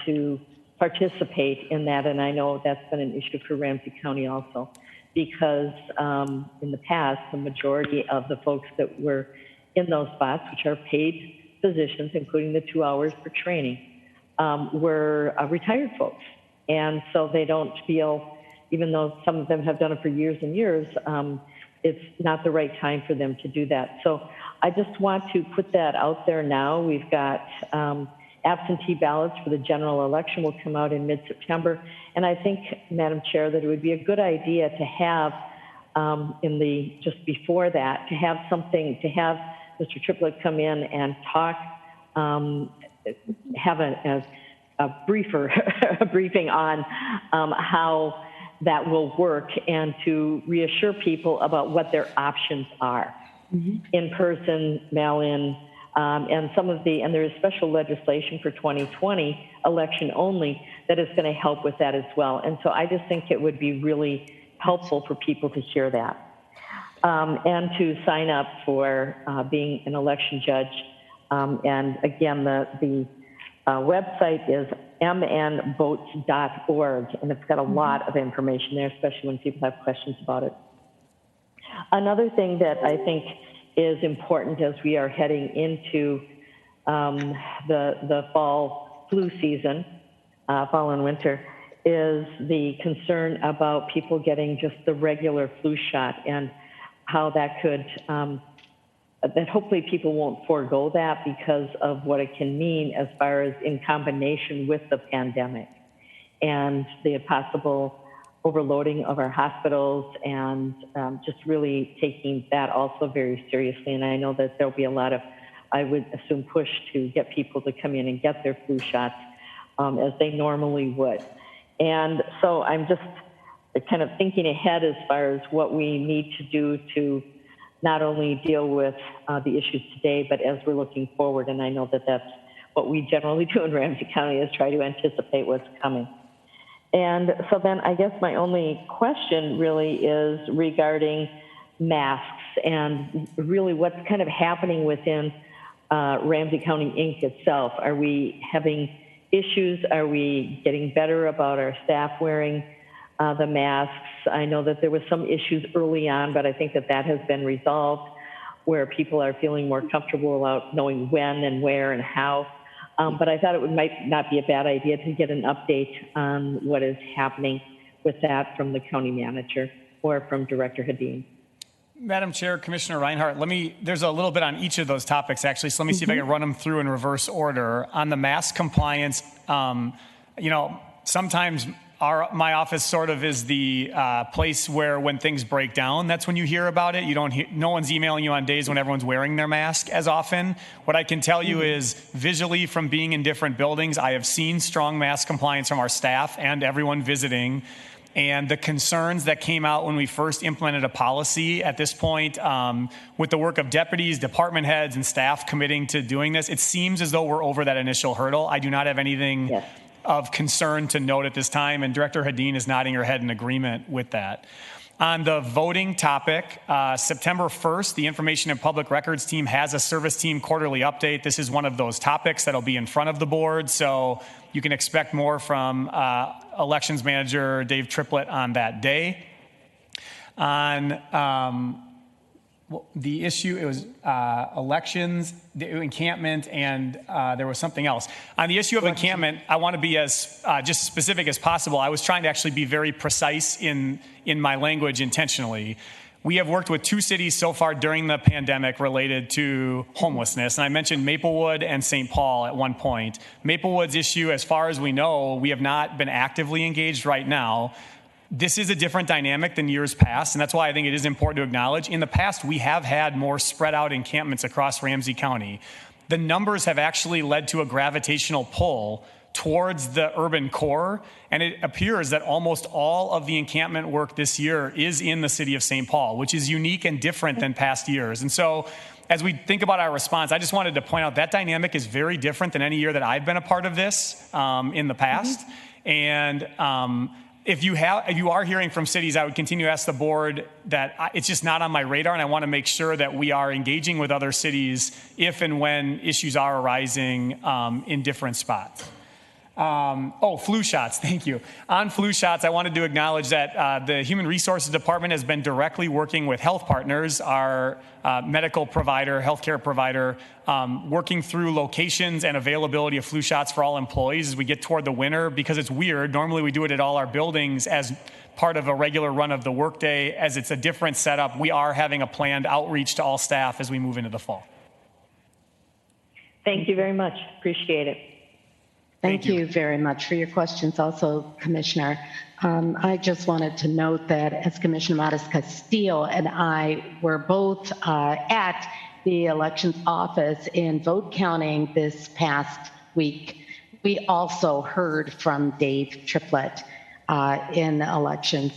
to participate in that. And I know that's been an issue for Ramsey County also, because in the past, the majority of the folks that were in those spots, which are paid positions, including the 2 hours for training, were retired folks. And so they don't feel, even though some of them have done it for years and years, it's not the right time for them to do that. So I just want to put that out there now. We've got absentee ballots for the general election will come out in mid-September. And I think, Madam Chair, that it would be a good idea to have just before that, to have Mr. Triplett come in and talk, have a briefing on how that will work, and to reassure people about what their options are. In person, mail-in, and there is special legislation for 2020 election only that is going to help with that as well. And so I just think it would be really helpful for people to hear that, and to sign up for being an election judge. And again, the website is mnvotes.org, and it's got a lot of information there, especially when people have questions about it. Another thing that I think is important as we are heading into the fall flu season, fall and winter, is the concern about people getting just the regular flu shot, and how that could, that hopefully people won't forego that because of what it can mean as far as in combination with the pandemic and the possible overloading of our hospitals, and just really taking that also very seriously. And I know that there'll be a lot of, I would assume, push to get people to come in and get their flu shots as they normally would. And so I'm just kind of thinking ahead as far as what we need to do to not only deal with the issues today, but as we're looking forward. And I know that that's what we generally do in Ramsey County, is try to anticipate what's coming. And so then I guess my only question really is regarding masks, and really what's kind of happening within Ramsey County Inc. itself. Are we having issues? Are we getting better about our staff wearing the masks? I know that there was some issues early on, but I think that that has been resolved, where people are feeling more comfortable about knowing when and where and how. But I thought it might not be a bad idea to get an update on what is happening with that from the county manager or from Director Hedin. Madam Chair, Commissioner Reinhardt, there's a little bit on each of those topics, actually, so let me see if I can run them through in reverse order. On the mask compliance, sometimes my office sort of is the place where when things break down, that's when you hear about it. You don't hear, no one's emailing you on days when everyone's wearing their mask as often. What I can tell you is visually from being in different buildings, I have seen strong mask compliance from our staff and everyone visiting. And the concerns that came out when we first implemented a policy at this point, with the work of deputies, department heads, and staff committing to doing this, it seems as though we're over that initial hurdle. I do not have anything of concern to note at this time, and Director Hedin is nodding her head in agreement with that. On the voting topic, September 1st, the Information and Public Records team has a service team quarterly update. This is one of those topics that'll be in front of the board, so you can expect more from Elections Manager Dave Triplett on that day. On the issue, it was elections, the encampment, and there was something else. On the issue of encampment, I want to be as just specific as possible. I was trying to actually be very precise in my language intentionally. We have worked with 2 cities so far during the pandemic related to homelessness, and I mentioned Maplewood and St. Paul at one point. Maplewood's issue, as far as we know, we have not been actively engaged right now. This is a different dynamic than years past, and that's why I think it is important to acknowledge. In the past, we have had more spread out encampments across Ramsey County. The numbers have actually led to a gravitational pull towards the urban core, and it appears that almost all of the encampment work this year is in the city of St. Paul, which is unique and different than past years. And so as we think about our response, I just wanted to point out that dynamic is very different than any year that I've been a part of this in the past. And if you are hearing from cities, I would continue to ask the board that it's just not on my radar, and I want to make sure that we are engaging with other cities if and when issues are arising in different spots. Flu shots, thank you. On flu shots, I wanted to acknowledge that the Human Resources Department has been directly working with Health Partners, our medical provider, healthcare provider, working through locations and availability of flu shots for all employees as we get toward the winter, because it's weird. Normally we do it at all our buildings as part of a regular run of the workday. As it's a different setup, we are having a planned outreach to all staff as we move into the fall. Thank you very much. Appreciate it. Thank you very much for your questions also, Commissioner. I just wanted to note that as Commissioner Modis-Castillo and I were both at the elections office in vote counting this past week, we also heard from Dave Triplett in elections.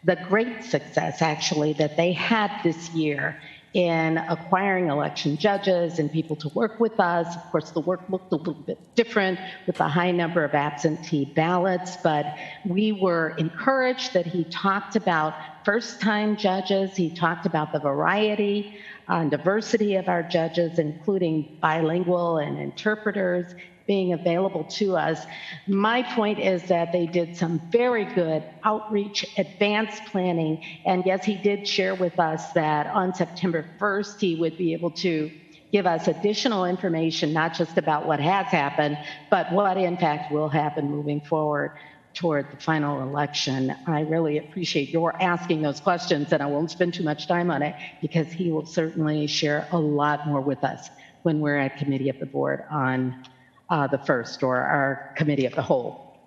The great success actually that they had this year in acquiring election judges and people to work with us. Of course, the work looked a little bit different with the high number of absentee ballots, but we were encouraged that he talked about first-time judges. He talked about the variety and diversity of our judges, including bilingual and interpreters being available to us. My point is that they did some very good outreach, advanced planning, and yes, he did share with us that on September 1st, he would be able to give us additional information, not just about what has happened, but what in fact will happen moving forward toward the final election. I really appreciate your asking those questions, and I won't spend too much time on it because he will certainly share a lot more with us when we're at Committee of the Board on the first, or our Committee of the Whole.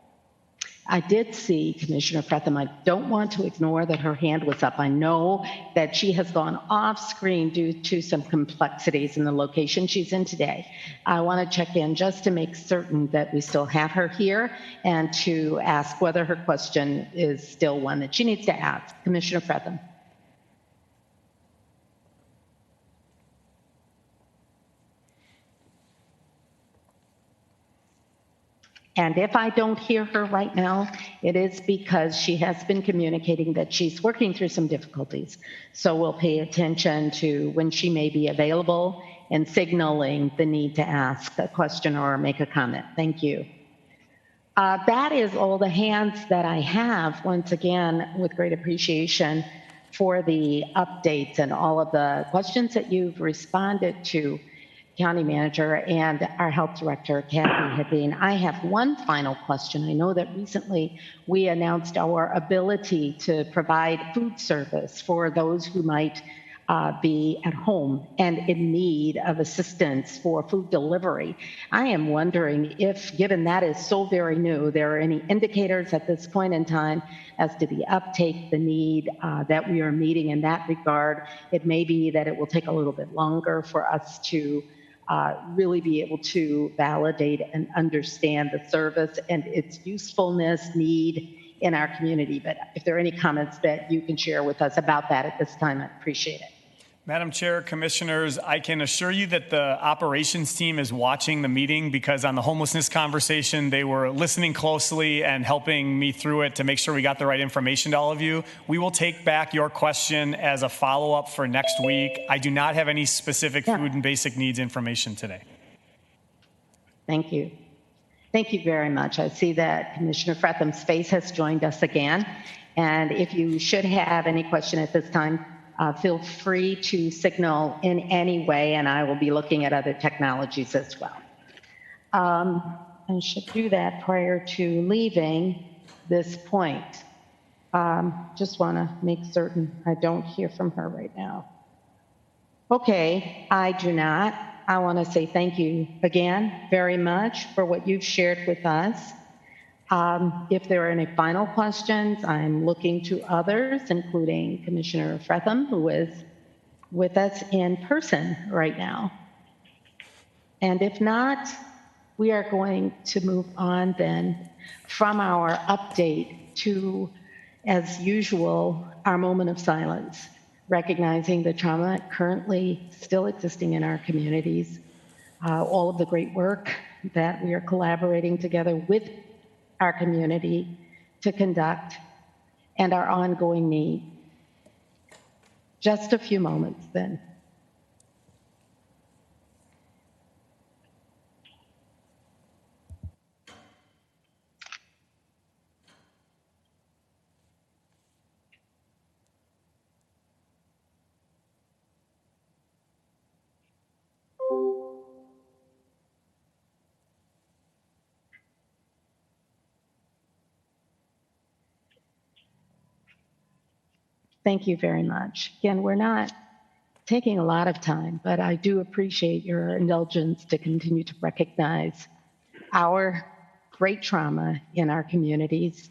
I did see Commissioner Fretham. I don't want to ignore that her hand was up. I know that she has gone off screen due to some complexities in the location she's in today. I want to check in just to make certain that we still have her here and to ask whether her question is still one that she needs to ask. Commissioner Fretham. And if I don't hear her right now, it is because she has been communicating that she's working through some difficulties. So we'll pay attention to when she may be available and signaling the need to ask a question or make a comment. Thank you. That is all the hands that I have. Once again, with great appreciation for the updates and all of the questions that you've responded to, County Manager and our Health Director, Kathy Hedin. I have one final question. I know that recently we announced our ability to provide food service for those who might be at home and in need of assistance for food delivery. I am wondering if, given that is so very new, there are any indicators at this point in time as to the uptake, the need that we are meeting in that regard. It may be that it will take a little bit longer for us to really be able to validate and understand the service and its usefulness, need in our community. But if there are any comments that you can share with us about that at this time, I'd appreciate it. Madam Chair, Commissioners, I can assure you that the operations team is watching the meeting because on the homelessness conversation, they were listening closely and helping me through it to make sure we got the right information to all of you. We will take back your question as a follow-up for next week. I do not have any specific food and basic needs information today. Thank you. Thank you very much. I see that Commissioner Fretham's face has joined us again. And if you should have any question at this time, feel free to signal in any way, and I will be looking at other technologies as well. I should do that prior to leaving this point. Just want to make certain I don't hear from her right now. Okay, I do not. I want to say thank you again very much for what you've shared with us. If there are any final questions, I'm looking to others, including Commissioner Fretham, who is with us in person right now. And if not, we are going to move on then from our update to, as usual, our moment of silence, recognizing the trauma currently still existing in our communities, all of the great work that we are collaborating together with our community to conduct, and our ongoing need. Just a few moments then. Thank you very much. Again, we're not taking a lot of time, but I do appreciate your indulgence to continue to recognize our great trauma in our communities,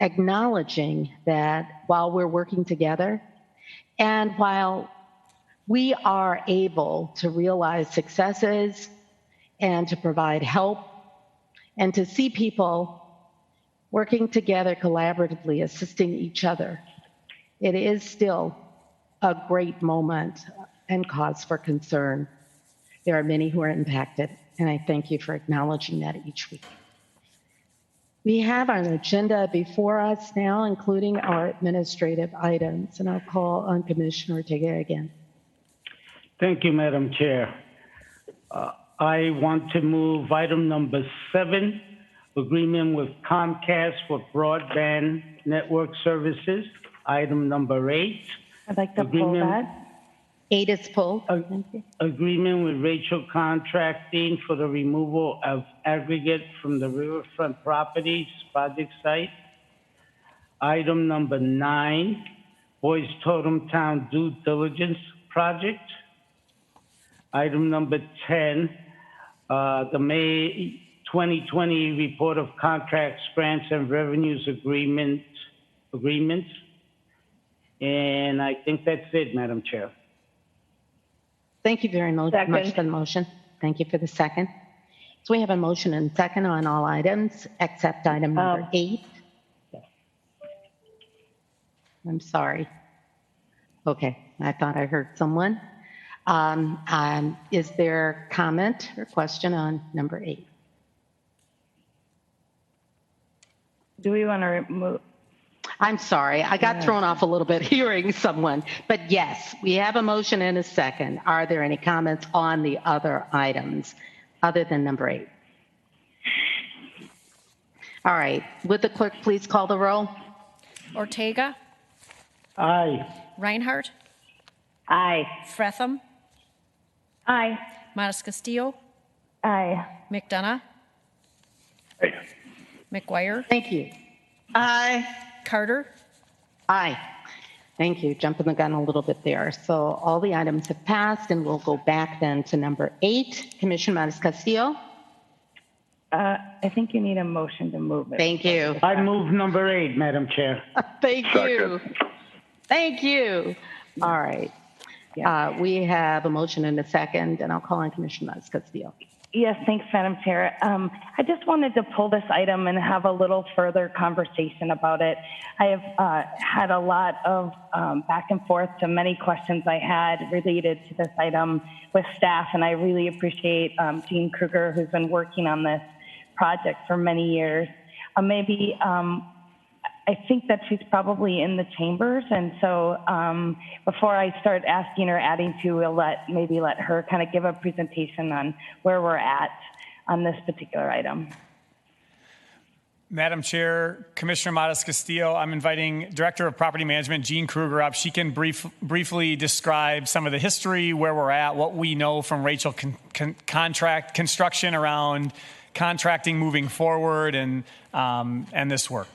acknowledging that while we're working together and while we are able to realize successes and to provide help and to see people working together collaboratively, assisting each other, it is still a great moment and cause for concern. There are many who are impacted, and I thank you for acknowledging that each week. We have an agenda before us now, including our administrative items, and I'll call on Commissioner Ortega again. Thank you, Madam Chair. I want to move item number 7, agreement with Comcast for broadband network services. Item number 8. I'd like to pull that. 8 is pulled. Agreement with Rachel Contracting for the removal of aggregate from the riverfront properties project site. Item number 9, Boys Totem Town due diligence project. Item number 10, the May 2020 report of contracts, grants, and revenues agreements. And I think that's it, Madam Chair. Thank you very much for the motion. Thank you for the second. So we have a motion and second on all items except item number 8. I'm sorry. Okay, I thought I heard someone. Is there comment or question on number 8? Do we want to remove? I'm sorry, I got thrown off a little bit hearing someone, but yes, we have a motion and a second. Are there any comments on the other items other than number 8? All right, would the clerk please call the roll? Ortega, Aye. Reinhardt, Aye. Fretham, Aye. Modis Castillo, Aye. McDonough, Hey. McGuire, Thank you. Aye. Carter, Aye. Thank you. Jumping the gun a little bit there. So all the items have passed, and we'll go back then to number 8. Commissioner Montes Castillo. I think you need a motion to move it. Thank you. I move number 8, Madam Chair. Thank you. Second. Thank you. All right. We have a motion and a second, and I'll call on Commissioner Montes Castillo. Yes, thanks, Madam Chair. I just wanted to pull this item and have a little further conversation about it. I have had a lot of back and forth to many questions I had related to this item with staff, and I really appreciate Jean Kruger, who's been working on this project for many years. I think that she's probably in the chambers, and so before I start asking or adding to, we'll let her kind of give a presentation on where we're at on this particular item. Madam Chair, Commissioner Montes Castillo, I'm inviting Director of Property Management, Jean Kruger, up. She can briefly describe some of the history, where we're at, what we know from Rachel construction around contracting moving forward, and this work.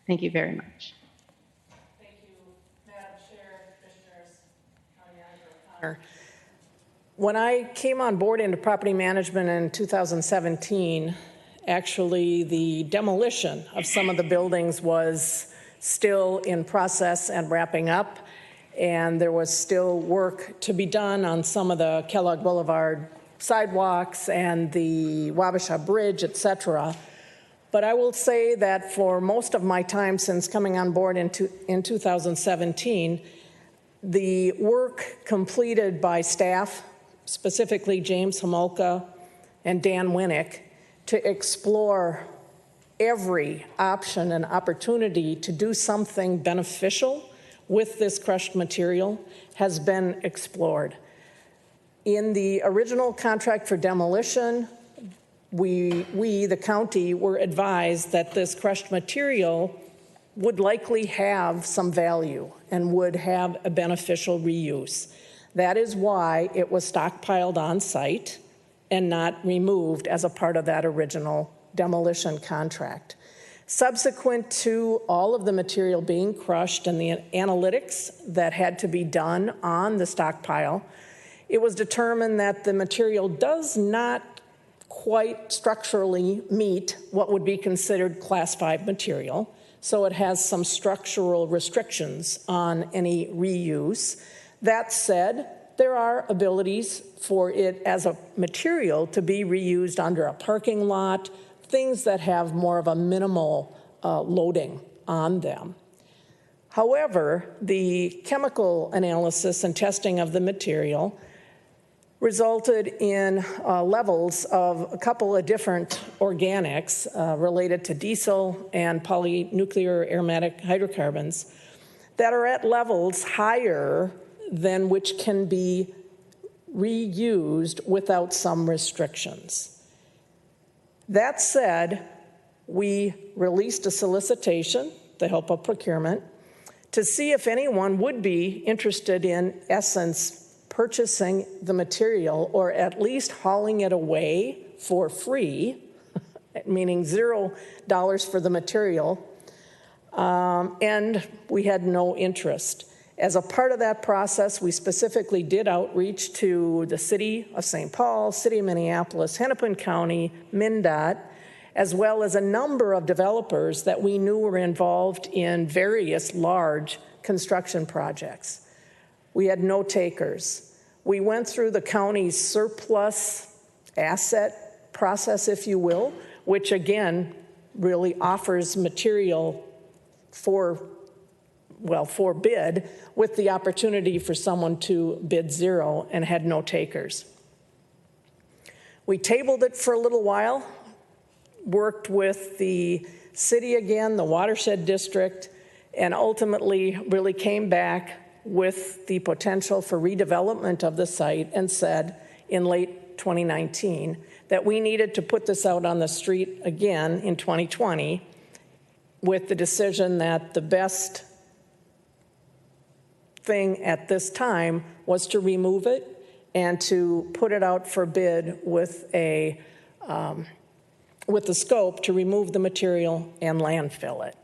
Thank you very much. Thank you, Madam Chair, Commissioners, County Manager O'Connor. When I came on board into property management in 2017, actually the demolition of some of the buildings was still in process and wrapping up, and there was still work to be done on some of the Kellogg Boulevard sidewalks and the Wabasha Bridge, et cetera. But I will say that for most of my time since coming on board in 2017, the work completed by staff, specifically James Homolka and Dan Winnick, to explore every option and opportunity to do something beneficial with this crushed material has been explored. In the original contract for demolition, we, the county, were advised that this crushed material would likely have some value and would have a beneficial reuse. That is why it was stockpiled on site and not removed as a part of that original demolition contract. Subsequent to all of the material being crushed and the analytics that had to be done on the stockpile, it was determined that the material does not quite structurally meet what would be considered Class 5 material, so it has some structural restrictions on any reuse. That said, there are abilities for it as a material to be reused under a parking lot, things that have more of a minimal loading on them. However, the chemical analysis and testing of the material resulted in levels of a couple of different organics related to diesel and polynuclear aromatic hydrocarbons that are at levels higher than which can be reused without some restrictions. That said, we released a solicitation, the help of procurement, to see if anyone would be interested in essence purchasing the material or at least hauling it away for free, meaning $0 for the material, and we had no interest. As a part of that process, we specifically did outreach to the City of St. Paul, City of Minneapolis, Hennepin County, MnDOT, as well as a number of developers that we knew were involved in various large construction projects. We had no takers. We went through the county's surplus asset process, if you will, which again really offers material for bid with the opportunity for someone to bid $0 and had no takers. We tabled it for a little while, worked with the city again, the watershed district, and ultimately really came back with the potential for redevelopment of the site and said in late 2019 that we needed to put this out on the street again in 2020 with the decision that the best thing at this time was to remove it and to put it out for bid with the scope to remove the material and landfill it.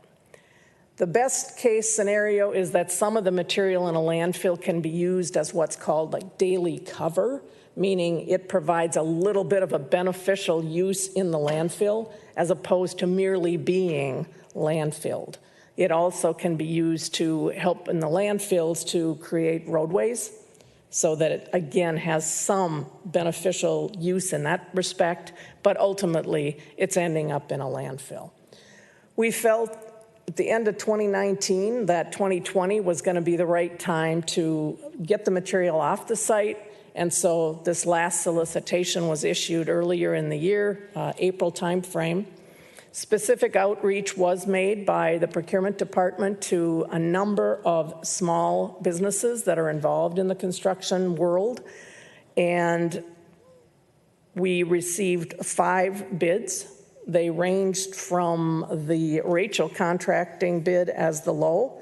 The best case scenario is that some of the material in a landfill can be used as what's called like daily cover, meaning it provides a little bit of a beneficial use in the landfill as opposed to merely being landfilled. It also can be used to help in the landfills to create roadways so that it, again, has some beneficial use in that respect, but ultimately it's ending up in a landfill. We felt at the end of 2019 that 2020 was going to be the right time to get the material off the site, and so this last solicitation was issued earlier in the year, April timeframe. Specific outreach was made by the procurement department to a number of small businesses that are involved in the construction world, and we received 5 bids. They ranged from the Rachel contracting bid as the low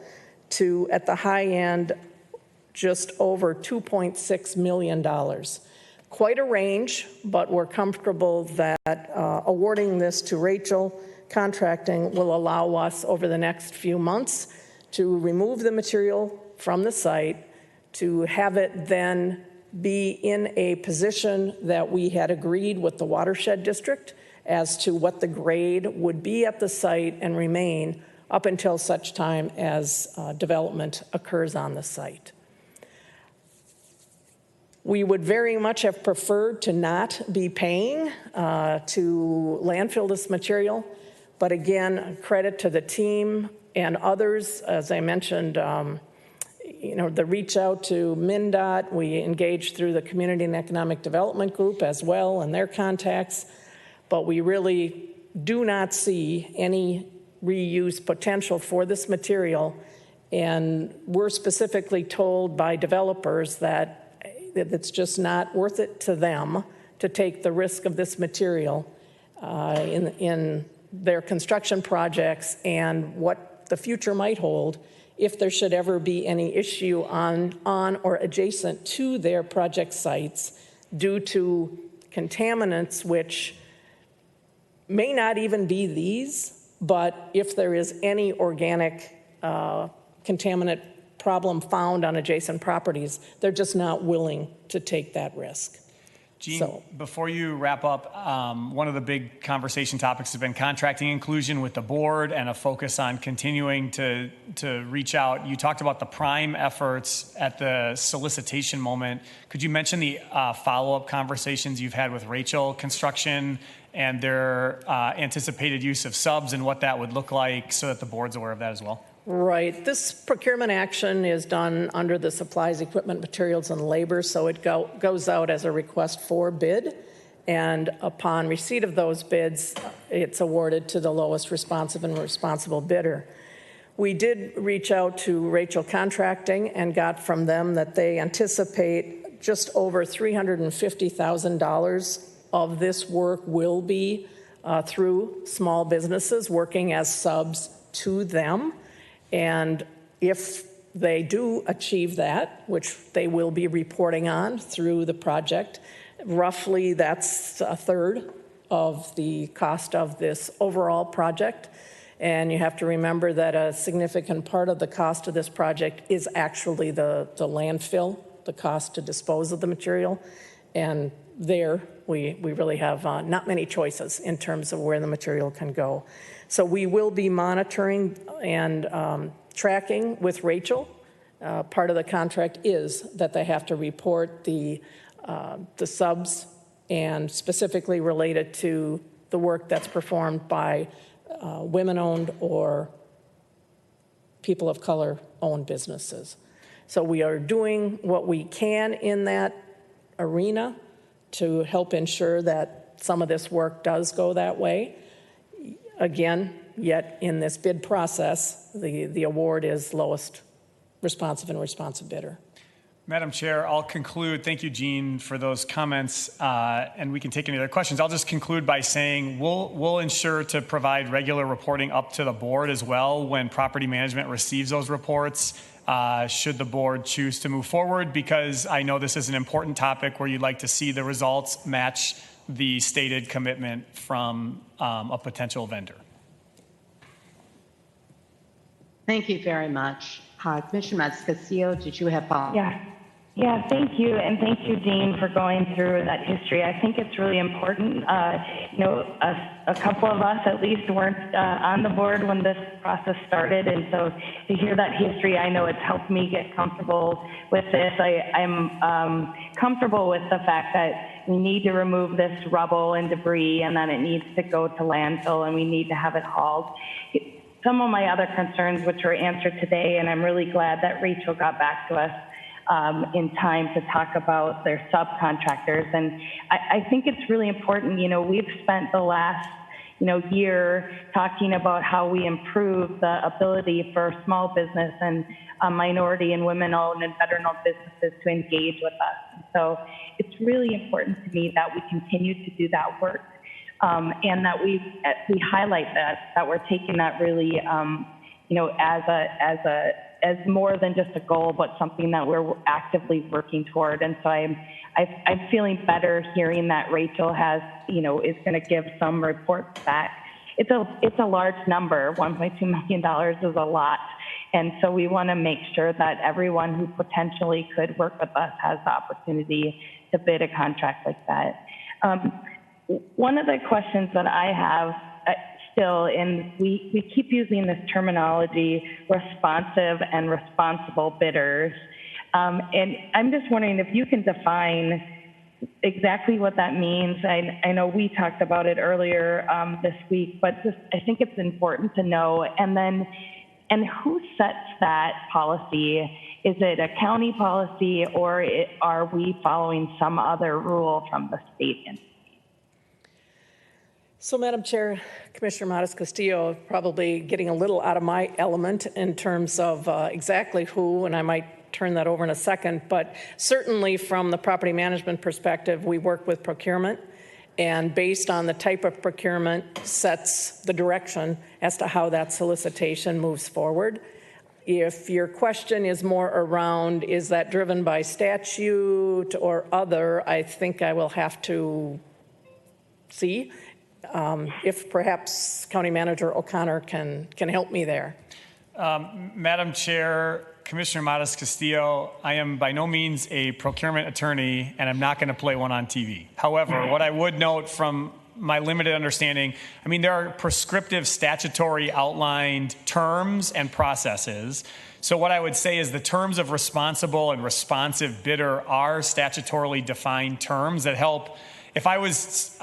to, at the high end, just over $2.6 million. Quite a range, but we're comfortable that awarding this to Rachel Contracting will allow us over the next few months to remove the material from the site, to have it then be in a position that we had agreed with the watershed district as to what the grade would be at the site and remain up until such time as development occurs on the site. We would very much have preferred to not be paying to landfill this material, but again, credit to the team and others. As I mentioned, the reach out to MnDOT, we engaged through the Community and Economic Development Group as well and their contacts, but we really do not see any reuse potential for this material, and we're specifically told by developers that it's just not worth it to them to take the risk of this material in their construction projects and what the future might hold if there should ever be any issue on or adjacent to their project sites due to contaminants which may not even be these, but if there is any organic contaminant problem found on adjacent properties, they're just not willing to take that risk. Gene, before you wrap up, one of the big conversation topics has been contracting inclusion with the board and a focus on continuing to reach out. You talked about the prime efforts at the solicitation moment. Could you mention the follow-up conversations you've had with Rachel Construction and their anticipated use of subs and what that would look like so that the board's aware of that as well? Right. This procurement action is done under the supplies, equipment, materials, and labor, so it goes out as a request for bid, and upon receipt of those bids, it's awarded to the lowest responsive and responsible bidder. We did reach out to Rachel Contracting and got from them that they anticipate just over $350,000 of this work will be through small businesses working as subs to them. And if they do achieve that, which they will be reporting on through the project, roughly that's a third of the cost of this overall project. And you have to remember that a significant part of the cost of this project is actually the landfill, the cost to dispose of the material. And there we really have not many choices in terms of where the material can go. So we will be monitoring and tracking with Rachel. Part of the contract is that they have to report the subs and specifically related to the work that's performed by women-owned or people of color-owned businesses. So we are doing what we can in that arena to help ensure that some of this work does go that way. Again, yet in this bid process, the award is lowest responsive and responsive bidder. Madam Chair, I'll conclude. Thank you, Gene, for those comments, and we can take any other questions. I'll just conclude by saying we'll ensure to provide regular reporting up to the board as well when property management receives those reports, should the board choose to move forward, because I know this is an important topic where you'd like to see the results match the stated commitment from a potential vendor. Thank you very much. Commissioner Castillo, did you have follow-up? Yeah, thank you. And thank you, Dean, for going through that history. I think it's really important. A couple of us at least weren't on the board when this process started. And so to hear that history, I know it's helped me get comfortable with this. I'm comfortable with the fact that we need to remove this rubble and debris and that it needs to go to landfill and we need to have it hauled. Some of my other concerns, which were answered today, and I'm really glad that Rachel got back to us in time to talk about their subcontractors. And I think it's really important, we've spent the last, year talking about how we improve the ability for small business and minority and women-owned and veteran-owned businesses to engage with us. So it's really important to me that we continue to do that work and that we highlight that we're taking that really, as more than just a goal, but something that we're actively working toward. And so I'm feeling better hearing that Rachel has, is going to give some reports back. It's a large number. $1.2 million is a lot. And so we want to make sure that everyone who potentially could work with us has the opportunity to bid a contract like that. One of the questions that I have still, and we keep using this terminology, responsive and responsible bidders. And I'm just wondering if you can define exactly what that means. I know we talked about it earlier this week, but I think it's important to know. And who sets that policy? Is it a county policy or are we following some other rule from the state? So, Madam Chair, Commissioner Modis Castillo, probably getting a little out of my element in terms of exactly who, and I might turn that over in a second, but certainly from the property management perspective, we work with procurement, and based on the type of procurement sets the direction as to how that solicitation moves forward. If your question is more around, is that driven by statute or other, I think I will have to see if perhaps County Manager O'Connor can help me there. Madam Chair, Commissioner Modis Castillo, I am by no means a procurement attorney, and I'm not going to play one on TV. However, what I would note from my limited understanding, there are prescriptive statutory outlined terms and processes. So what I would say is the terms of responsible and responsive bidder are statutorily defined terms that help. If I was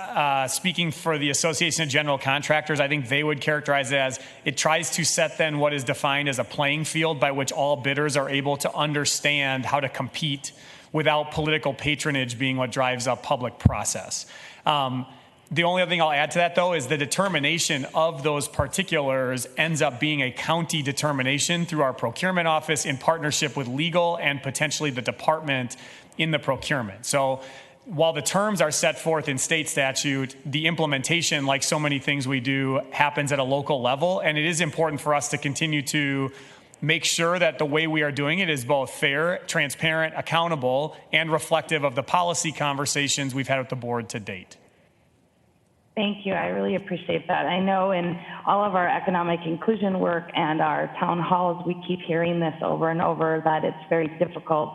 speaking for the Association of General Contractors, I think they would characterize it as it tries to set then what is defined as a playing field by which all bidders are able to understand how to compete without political patronage being what drives a public process. The only other thing I'll add to that, though, is the determination of those particulars ends up being a county determination through our procurement office in partnership with legal and potentially the department in the procurement. So while the terms are set forth in state statute, the implementation, like so many things we do, happens at a local level. And it is important for us to continue to make sure that the way we are doing it is both fair, transparent, accountable, and reflective of the policy conversations we've had with the board to date. Thank you. I really appreciate that. I know in all of our economic inclusion work and our town halls, we keep hearing this over and over that it's very difficult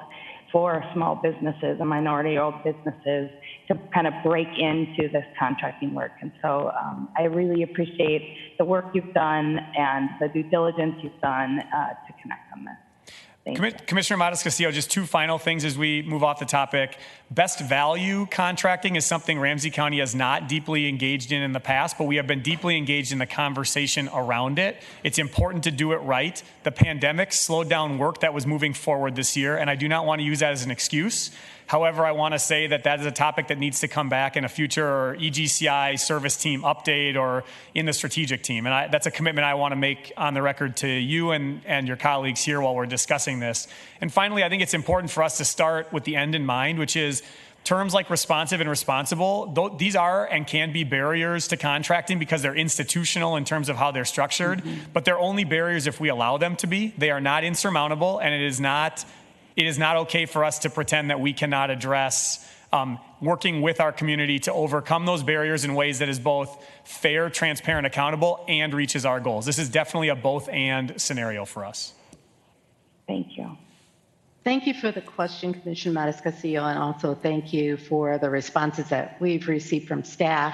for small businesses and minority-owned businesses to kind of break into this contracting work. And so I really appreciate the work you've done and the due diligence you've done to connect on this. Commissioner Modis Castillo, just two final things as we move off the topic. Best value contracting is something Ramsey County has not deeply engaged in the past, but we have been deeply engaged in the conversation around it. It's important to do it right. The pandemic slowed down work that was moving forward this year, and I do not want to use that as an excuse. However, I want to say that that is a topic that needs to come back in a future EGCI service team update or in the strategic team. And that's a commitment I want to make on the record to you and your colleagues here while we're discussing this. And finally, I think it's important for us to start with the end in mind, which is terms like responsive and responsible. These are and can be barriers to contracting because they're institutional in terms of how they're structured, but they're only barriers if we allow them to be. They are not insurmountable, and it is not okay for us to pretend that we cannot address working with our community to overcome those barriers in ways that is both fair, transparent, accountable, and reaches our goals. This is definitely a both and scenario for us. Thank you. Thank you for the question, Commissioner Matas-Castillo, and also thank you for the responses that we've received from staff.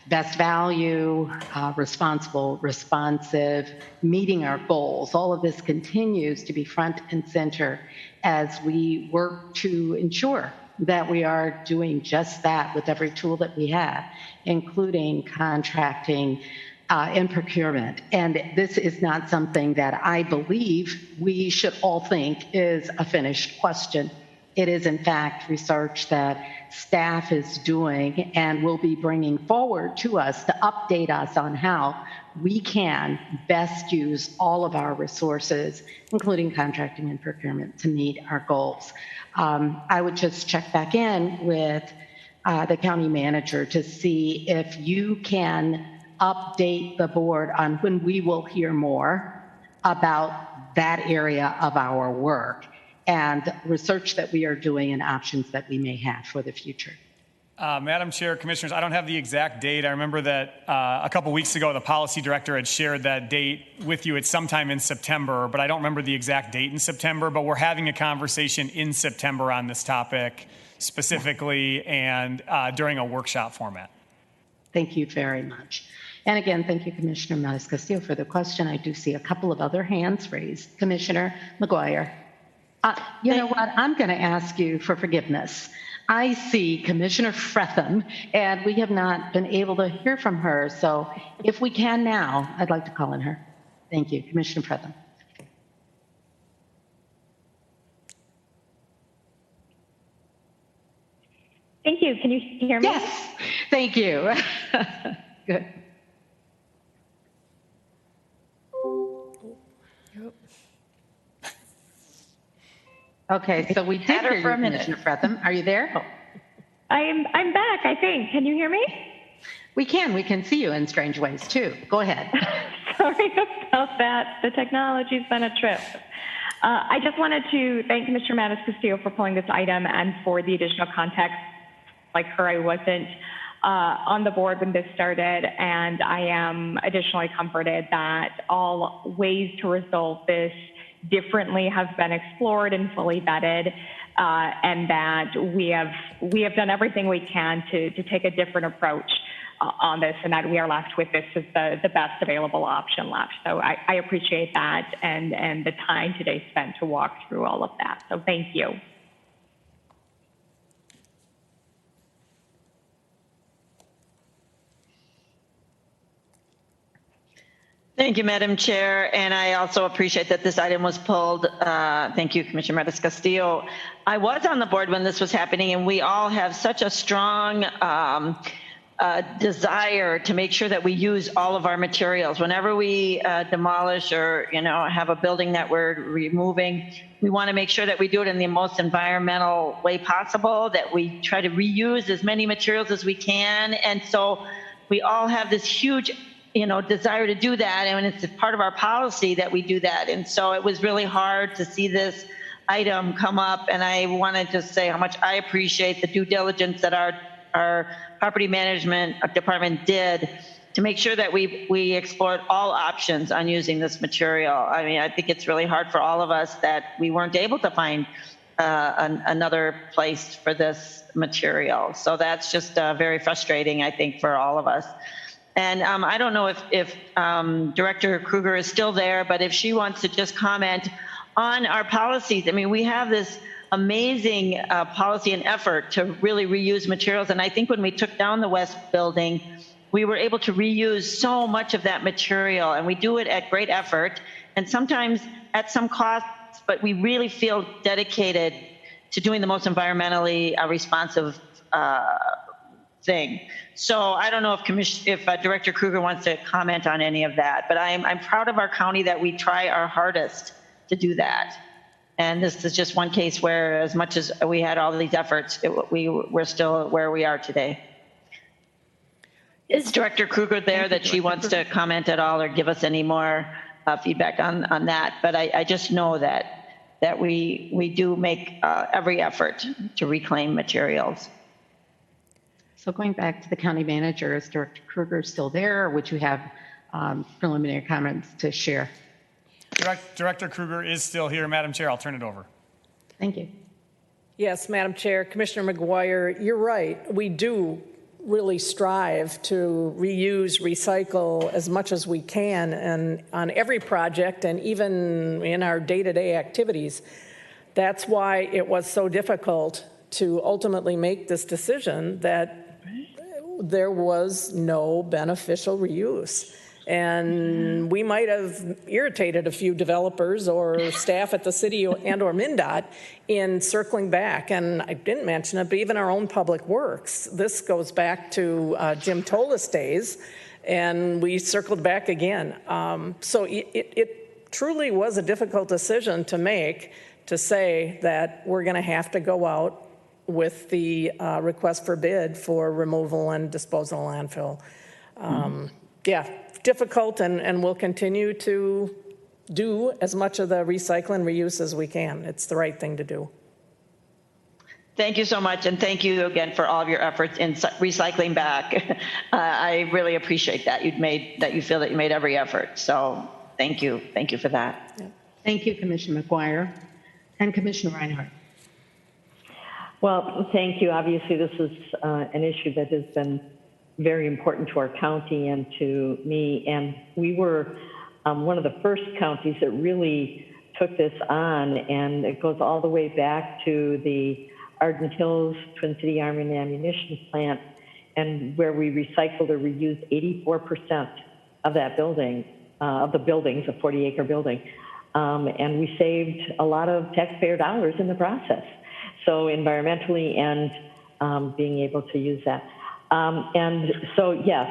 Best value, responsible, responsive, meeting our goals. All of this continues to be front and center as we work to ensure that we are doing just that with every tool that we have, including contracting and procurement. And this is not something that I believe we should all think is a finished question. It is, in fact, research that staff is doing and will be bringing forward to us to update us on how we can best use all of our resources, including contracting and procurement, to meet our goals. I would just check back in with the county manager to see if you can update the board on when we will hear more about that area of our work and research that we are doing and options that we may have for the future. Madam Chair, Commissioners, I don't have the exact date. I remember that a couple weeks ago, the policy director had shared that date with you. It's sometime in September, but I don't remember the exact date in September, but we're having a conversation in September on this topic specifically and during a workshop format. Thank you very much. And again, thank you, Commissioner Matas-Castillo, for the question. I do see a couple of other hands raised. Commissioner McGuire. You know what? I'm going to ask you for forgiveness. I see Commissioner Fretham, and we have not been able to hear from her. So if we can now, I'd like to call on her. Thank you, Commissioner Fretham. Thank you. Can you hear me? Yes, thank you. Good. Okay, so we did hear you, Commissioner Fretham. Are you there? Oh. I'm back, I think. Can you hear me? We can see you in strange ways too. Go ahead. Sorry about that. The technology's been a trip. I just wanted to thank Commissioner Matas-Castillo for pulling this item and for the additional context. Like her, I wasn't on the board when this started, and I am additionally comforted that all ways to resolve this differently have been explored and fully vetted, and that we have done everything we can to take a different approach on this, and that we are left with this as the best available option left. So I appreciate that and the time today spent to walk through all of that. So thank you. Thank you, Madam Chair, and I also appreciate that this item was pulled. Thank you, Commissioner Matas-Castillo. I was on the board when this was happening, and we all have such a strong desire to make sure that we use all of our materials. Whenever we demolish or have a building that we're removing, we want to make sure that we do it in the most environmental way possible, that we try to reuse as many materials as we can, and so we all have this huge desire to do that, and it's part of our policy that we do that. And so it was really hard to see this item come up, and I want to just say how much I appreciate the due diligence that our property management department did to make sure that we explored all options on using this material. I mean, I think it's really hard for all of us that we weren't able to find another place for this material. So that's just very frustrating, I think, for all of us. And I don't know if Director Kruger is still there, but if she wants to just comment on our policies. I mean, we have this amazing policy and effort to really reuse materials. And I think when we took down the West building, we were able to reuse so much of that material. And we do it at great effort and sometimes at some cost, but we really feel dedicated to doing the most environmentally responsive thing. So I don't know if Director Kruger wants to comment on any of that, but I'm proud of our county that we try our hardest to do that. And this is just one case where, as much as we had all these efforts, we're still where we are today. Is Director Kruger there that she wants to comment at all or give us any more feedback on that? But I just know that we do make every effort to reclaim materials. So going back to the county manager, is Director Kruger still there, or would you have preliminary comments to share? Director Kruger is still here. Madam Chair, I'll turn it over. Thank you. Yes, Madam Chair, Commissioner McGuire, you're right. We do really strive to reuse, recycle as much as we can and on every project and even in our day-to-day activities. That's why it was so difficult to ultimately make this decision that there was no beneficial reuse. And we might have irritated a few developers or staff at the city and or MnDOT in circling back. And I didn't mention it, but even our own public works. This goes back to Jim Tolis days, and we circled back again. So it truly was a difficult decision to make, to say that we're going to have to go out with the request for bid for removal and disposal landfill. Yeah, difficult, and we'll continue to do as much of the recycle and reuse as we can. It's the right thing to do. Thank you so much, and thank you again for all of your efforts in recycling back. I really appreciate that you feel that you made every effort. So thank you for that. Yeah. Thank you, Commissioner McGuire. And Commissioner Reinhardt. Well, thank you. Obviously, this is an issue that has been very important to our county and to me. And we were one of the first counties that really took this on. And it goes all the way back to the Arden Hills Twin City Army and Ammunition plant, and where we recycled or reused 84% of that building, of the buildings, a 40-acre building. And we saved a lot of taxpayer dollars in the process. So environmentally and being able to use that. And so, yes,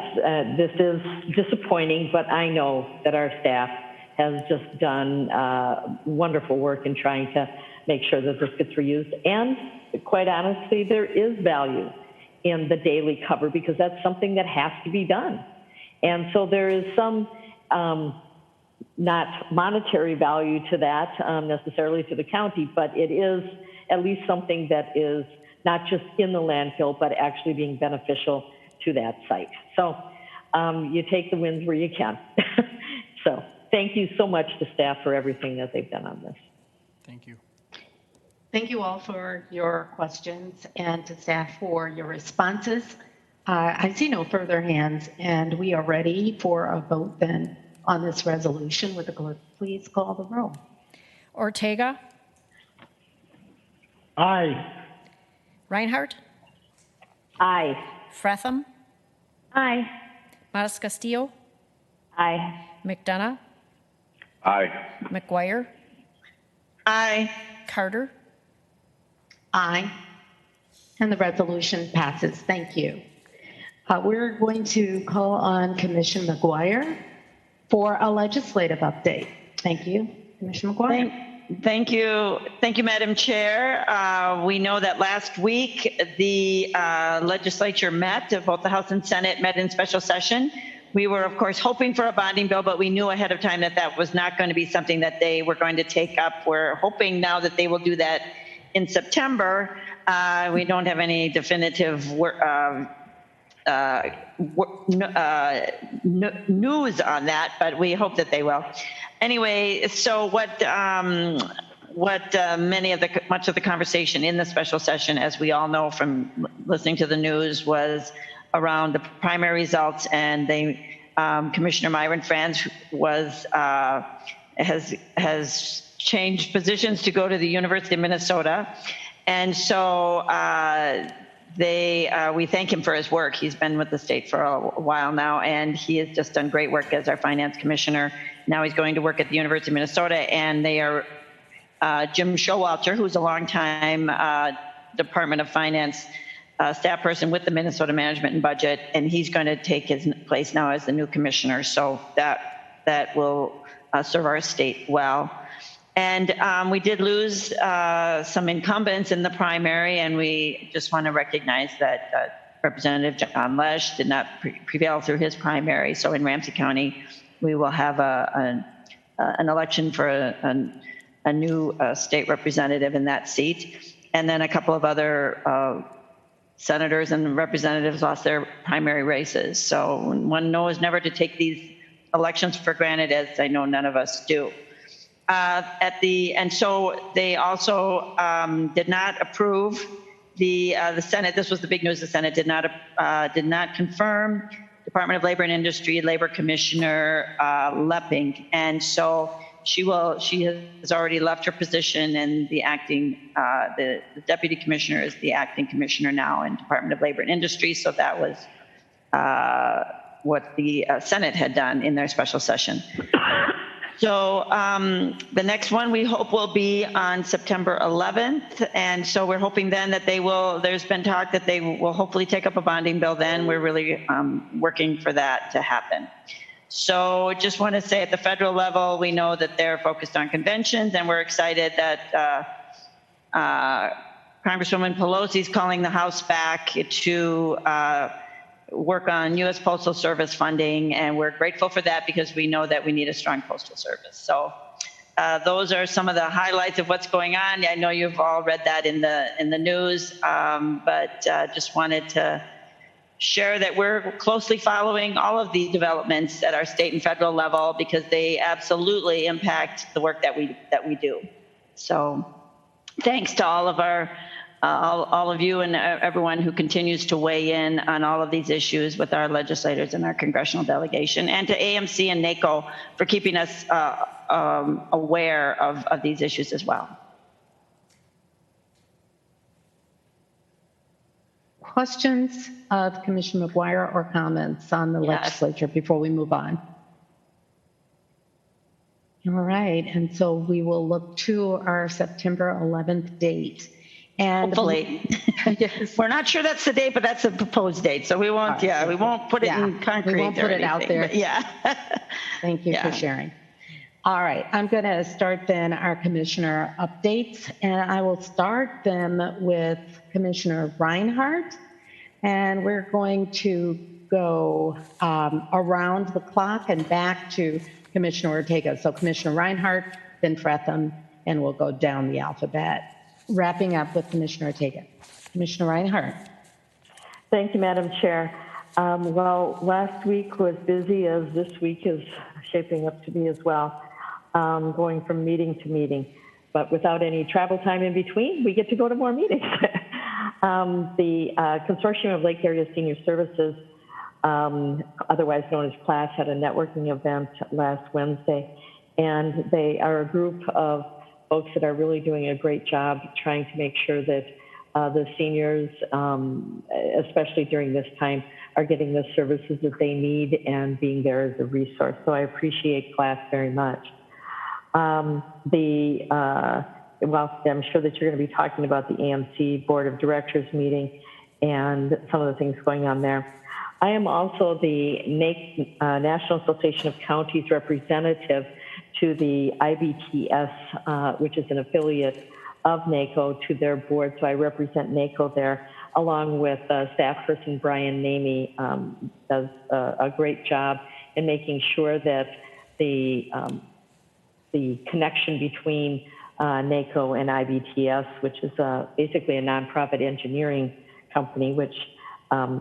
this is disappointing, but I know that our staff has just done wonderful work in trying to make sure that this gets reused. And quite honestly, there is value in the daily cover because that's something that has to be done. And so there is some not monetary value to that necessarily to the county, but it is at least something that is not just in the landfill, but actually being beneficial to that site. So you take the wins where you can. So thank you so much to staff for everything that they've done on this. Thank you. Thank you all for your questions and to staff for your responses. I see no further hands, and we are ready for a vote then on this resolution. Would the clerk please call the roll? Ortega, Aye. Reinhardt, Aye. Fretham, Aye. Matas Castillo, Aye. McDonough, Aye. McGuire, Aye. Carter. Aye. And the resolution passes. Thank you. We're going to call on Commissioner McGuire for a legislative update. Thank you, Commissioner McGuire. Thank you, Madam Chair. We know that last week the legislature met, both the House and Senate met in special session. We were, of course, hoping for a bonding bill, but we knew ahead of time that that was not going to be something that they were going to take up. We're hoping now that they will do that in September. We don't have any definitive news on that, but we hope that they will. Anyway, so much of the conversation in the special session, as we all know from listening to the news, was around the primary results, and Commissioner Myron Franz has changed positions to go to the University of Minnesota, and so we thank him for his work. He's been with the state for a while now, and he has just done great work as our finance commissioner. Now he's going to work at the University of Minnesota, and they are Jim Showalter, who's a longtime Department of Finance staff person with the Minnesota Management and Budget, and he's going to take his place now as the new commissioner. So that will serve our state well. And we did lose some incumbents in the primary, and we just want to recognize that Representative John Lesch did not prevail through his primary. So in Ramsey County, we will have an election for a new state representative in that seat. And then a couple of other senators and representatives lost their primary races. So one knows never to take these elections for granted, as I know none of us do. And so they also did not approve the Senate. This was the big news. The Senate did not confirm Department of Labor and Industry Labor Commissioner Lepping, and so she has already left her position, and the acting the deputy commissioner is the acting commissioner now in Department of Labor and Industry. So that was what the Senate had done in their special session. So the next one we hope will be on September 11th. And so we're hoping then that there's been talk that they will hopefully take up a bonding bill then. We're really working for that to happen. So just want to say at the federal level, we know that they're focused on conventions, and we're excited that Congresswoman Pelosi is calling the House back to work on U.S. Postal Service funding, and we're grateful for that because we know that we need a strong postal service. So those are some of the highlights of what's going on. I know you've all read that in the news, but just wanted to share that we're closely following all of these developments at our state and federal level because they absolutely impact the work that we do. So thanks to all of our all of you and everyone who continues to weigh in on all of these issues with our legislators and our congressional delegation, and to AMC and NACO for keeping us aware of these issues as well. Questions of Commissioner McGuire or comments on the legislature before we move on? All right, and so we will look to our September 11th date. And hopefully, yes. We're not sure that's the date, but that's a proposed date. So we won't, we won't put it in concrete. We won't put it out there. Yeah. Thank you for sharing. All right, I'm going to start then our commissioner updates, and I will start them with Commissioner Reinhardt, and we're going to go around the clock and back to Commissioner Ortega. So Commissioner Reinhardt, then Fretham, and we'll go down the alphabet. Wrapping up with Commissioner Ortega. Commissioner Reinhardt. Thank you, Madam Chair. Well, last week was busy, as this week is shaping up to be as well, going from meeting to meeting. But without any travel time in between, we get to go to more meetings. The Consortium of Lake Area Senior Services, otherwise known as CLASS, had a networking event last Wednesday, and they are a group of folks that are really doing a great job trying to make sure that the seniors, especially during this time, are getting the services that they need and being there as a resource. So I appreciate CLASS very much. Well, I'm sure that you're going to be talking about the AMC Board of Directors meeting and some of the things going on there. I am also the National Association of Counties representative to the IBTS, which is an affiliate of NACO, to their board. So I represent NACO there, along with staff person Brian Namey, does a great job in making sure that the connection between NACO and IBTS, which is basically a nonprofit engineering company, which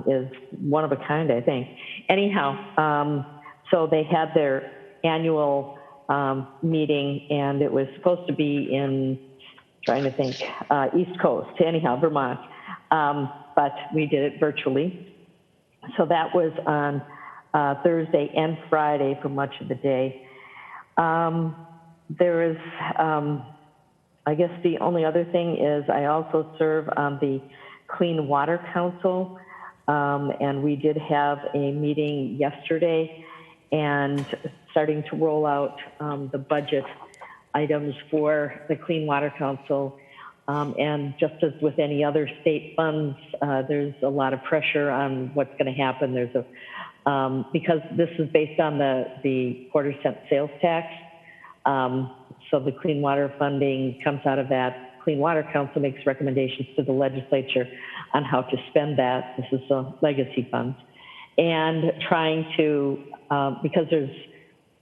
is one of a kind, I think. Anyhow, so they had their annual meeting, and it was supposed to be in, trying to think, East Coast, anyhow, Vermont, but we did it virtually. So that was on Thursday and Friday for much of the day. There is, I guess the only other thing is I also serve on the Clean Water Council, and we did have a meeting yesterday and starting to roll out the budget items for the Clean Water Council. And just as with any other state funds, there's a lot of pressure on what's going to happen. There's a, because this is based on the quarter-cent sales tax, so the clean water funding comes out of that. Clean Water Council makes recommendations to the legislature on how to spend that. This is a legacy fund. And trying to, because there's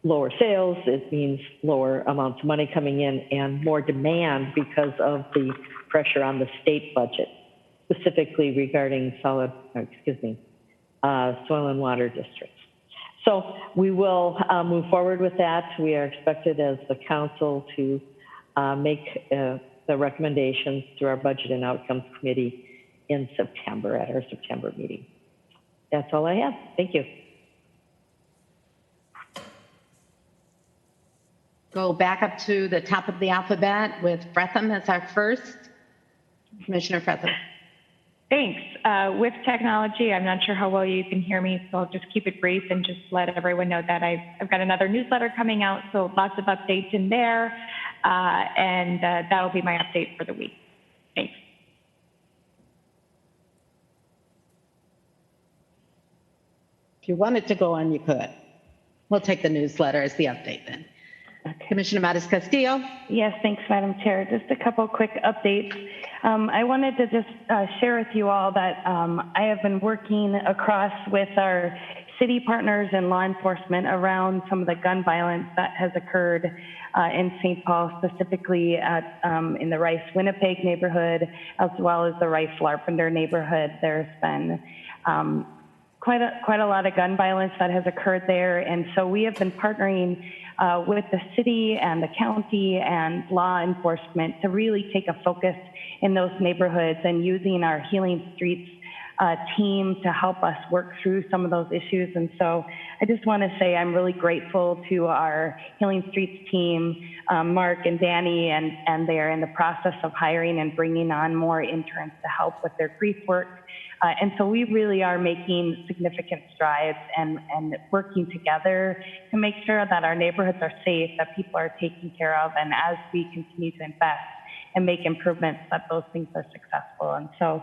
lower sales, it means lower amounts of money coming in and more demand because of the pressure on the state budget. specifically regarding soil and water districts. So we will move forward with that. We are expected as the council to make the recommendations through our Budget and Outcomes Committee in September at our September meeting. That's all I have. Thank you. Go back up to the top of the alphabet with Fretham as our first. Commissioner Fretham. Thanks. With technology, I'm not sure how well you can hear me, so I'll just keep it brief and just let everyone know that I've got another newsletter coming out, so lots of updates in there, and that'll be my update for the week. Thanks. If you wanted to go on, you could. We'll take the newsletter as the update then. Commissioner Matis Castillo. Yes, thanks, Madam Chair. Just a couple quick updates. I wanted to just share with you all that I have been working across with our city partners and law enforcement around some of the gun violence that has occurred in St. Paul, specifically in the Rice-Winnipeg neighborhood, as well as the Rice-Larpenter neighborhood. There's been quite a lot of gun violence that has occurred there, and so we have been partnering with the city and the county and law enforcement to really take a focus in those neighborhoods and using our Healing Streets team to help us work through some of those issues. And so I just want to say I'm really grateful to our Healing Streets team, Mark and Danny, and they're in the process of hiring and bringing on more interns to help with their grief work. And so we really are making significant strides and working together to make sure that our neighborhoods are safe, that people are taken care of, and as we continue to invest and make improvements, that those things are successful. And so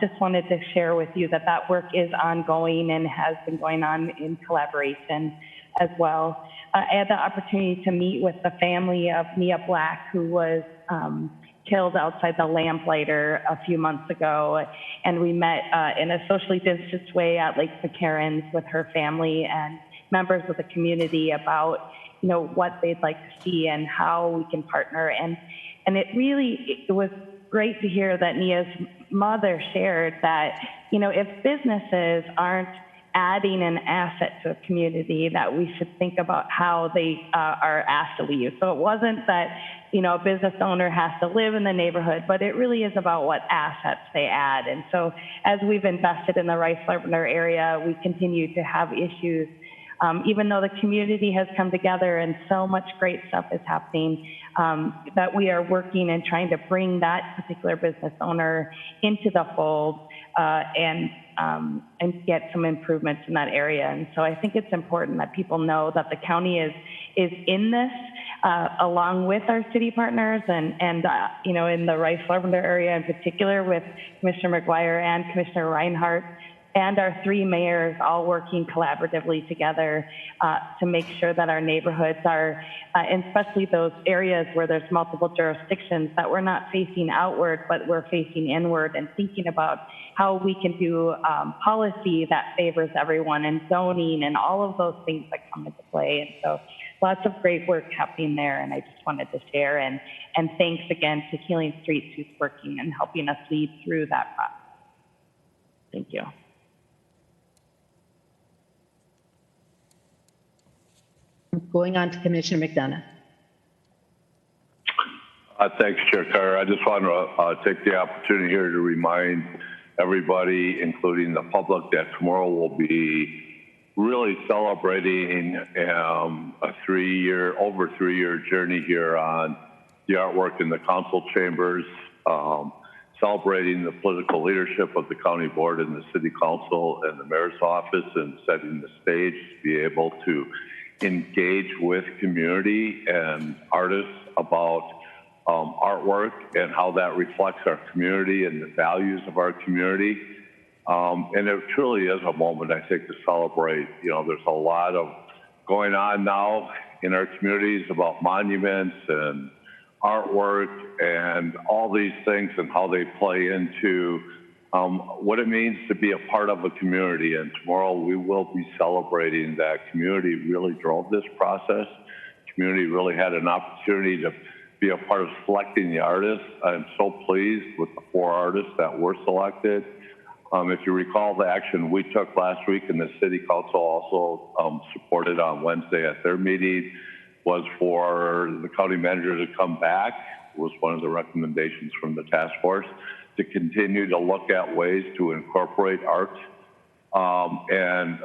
just wanted to share with you that that work is ongoing and has been going on in collaboration as well. I had the opportunity to meet with the family of Mia Black, who was killed outside the Lamplighter a few months ago, and we met in a socially distanced way at Lake McCarran's with her family and members of the community about, you know, what they'd like to see and how we can partner. And it was great to hear that Nia's mother shared that, you know, if businesses aren't adding an asset to a community, that we should think about how they are asked to leave. So it wasn't that, you know, a business owner has to live in the neighborhood, but it really is about what assets they add. And so as we've invested in the Rice-Larpenter area, we continue to have issues. Even though the community has come together and so much great stuff is happening, that we are working and trying to bring that particular business owner into the fold and get some improvements in that area. And so I think it's important that people know that the county is in this along with our city partners and you know, in the Rice-Larpenter area in particular with Commissioner McGuire and Commissioner Reinhardt and our three mayors all working collaboratively together to make sure that our neighborhoods are, and especially those areas where there's multiple jurisdictions, that we're not facing outward, but we're facing inward and thinking about how we can do policy that favors everyone and zoning and all of those things that come into play. And so lots of great work happening there, and I just wanted to share. And thanks again to Healing Streets, who's working and helping us lead through that process. Thank you. Going on to Commissioner McDonough. Thanks, Chair Carter. I just want to take the opportunity here to remind everybody, including the public, that tomorrow will be really celebrating a over 3-year journey here on the artwork in the council chambers, celebrating the political leadership of the county board and the city council and the mayor's office, and setting the stage to be able to engage with community and artists about artwork and how that reflects our community and the values of our community. And it truly is a moment, I think, to celebrate. You know, there's a lot of going on now in our communities about monuments and artwork and all these things and how they play into what it means to be a part of a community. And tomorrow we will be celebrating that community really drove this process. Community really had an opportunity to be a part of selecting the artists. I'm so pleased with the 4 artists that were selected. If you recall, the action we took last week, and the City Council also supported on Wednesday at their meeting, was for the county manager to come back, was one of the recommendations from the task force, to continue to look at ways to incorporate art and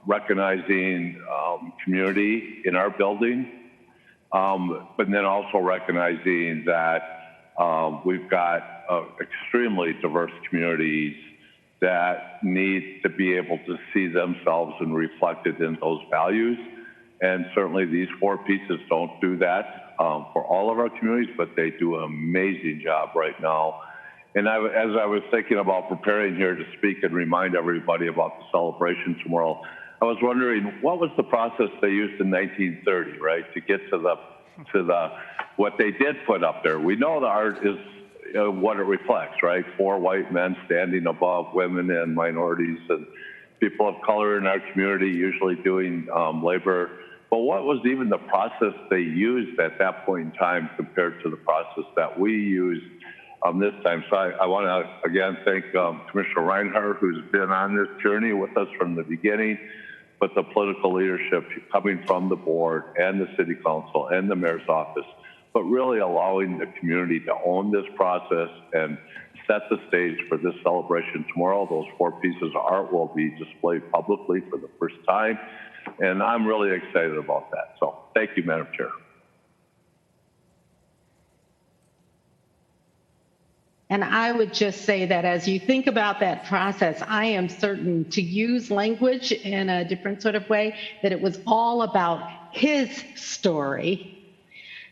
recognizing community in our building, but then also recognizing that we've got extremely diverse communities that need to be able to see themselves and reflected in those values. And certainly these 4 pieces don't do that for all of our communities, but they do an amazing job right now. And as I was thinking about preparing here to speak and remind everybody about the celebration tomorrow, I was wondering, what was the process they used in 1930, right, to get to the what they did put up there? We know the art is what it reflects, right? 4 white men standing above women and minorities and people of color in our community, usually doing labor. But what was even the process they used at that point in time compared to the process that we used this time? So I want to again thank Commissioner Reinhardt, who's been on this journey with us from the beginning, but the political leadership coming from the board and the City Council and the Mayor's office, but really allowing the community to own this process and set the stage for this celebration tomorrow. Those 4 pieces of art will be displayed publicly for the first time, and I'm really excited about that. So thank you, Madam Chair. And I would just say that as you think about that process, I am certain, to use language in a different sort of way, that it was all about his story.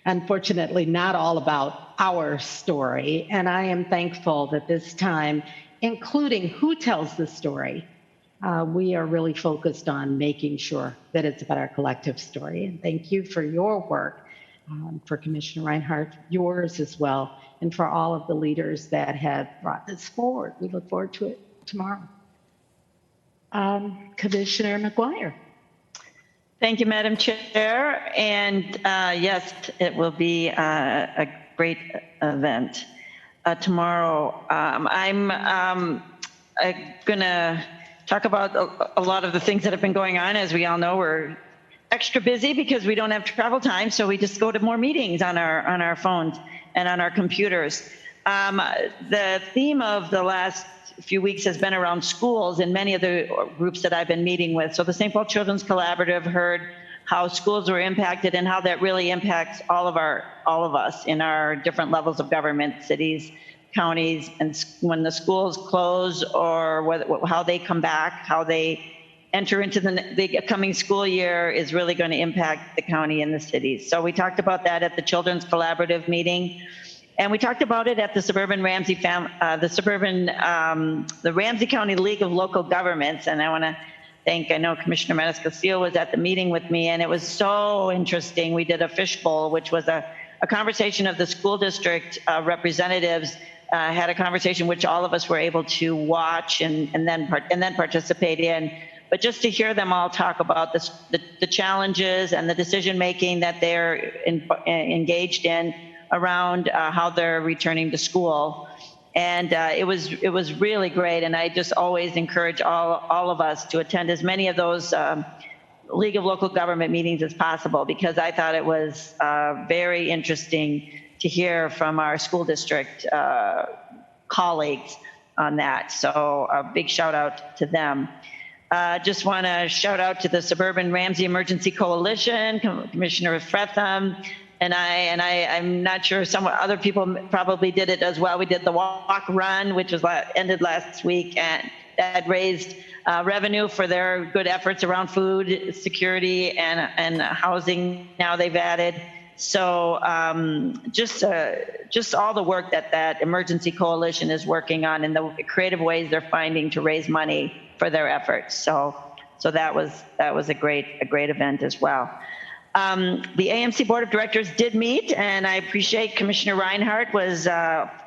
Unfortunately, not all about our story. And I am thankful that this time, including who tells the story, we are really focused on making sure that it's about our collective story. And thank you for your work, for Commissioner Reinhardt, yours as well, and for all of the leaders that have brought this forward. We look forward to it tomorrow. Commissioner McGuire. Thank you, Madam Chair. And yes, it will be a great event tomorrow. I'm going to talk about a lot of the things that have been going on. As we all know, we're extra busy because we don't have travel time, so we just go to more meetings on our phones and on our computers. The theme of the last few weeks has been around schools and many of the groups that I've been meeting with. So the St. Paul Children's Collaborative heard how schools were impacted and how that really impacts all of us in our different levels of government, cities, counties, and when the schools close, or how they come back, how they enter into the coming school year is really going to impact the county and the cities. So we talked about that at the Children's Collaborative meeting. And we talked about it at the Ramsey County League of Local Governments. And I want to thank, I know Commissioner Manis-Castillo was at the meeting with me, and it was so interesting. We did a fishbowl, which was a conversation of the school district representatives, had a conversation which all of us were able to watch and then participate in. But just to hear them all talk about the challenges and the decision making that they're engaged in around how they're returning to school. And it was really great. And I just always encourage all of us to attend as many of those League of Local Government meetings as possible, because I thought it was very interesting to hear from our school district colleagues on that. So a big shout out to them. Just want to shout out to the Suburban Ramsey Emergency Coalition, Commissioner Fretham, and I'm not sure, some other people probably did it as well. We did the walk run, which was ended last week, and that raised revenue for their good efforts around food security and housing. Now they've added. So just all the work that emergency coalition is working on and the creative ways they're finding to raise money for their efforts. So that was a great event as well. The AMC Board of Directors did meet, and I appreciate Commissioner Reinhardt was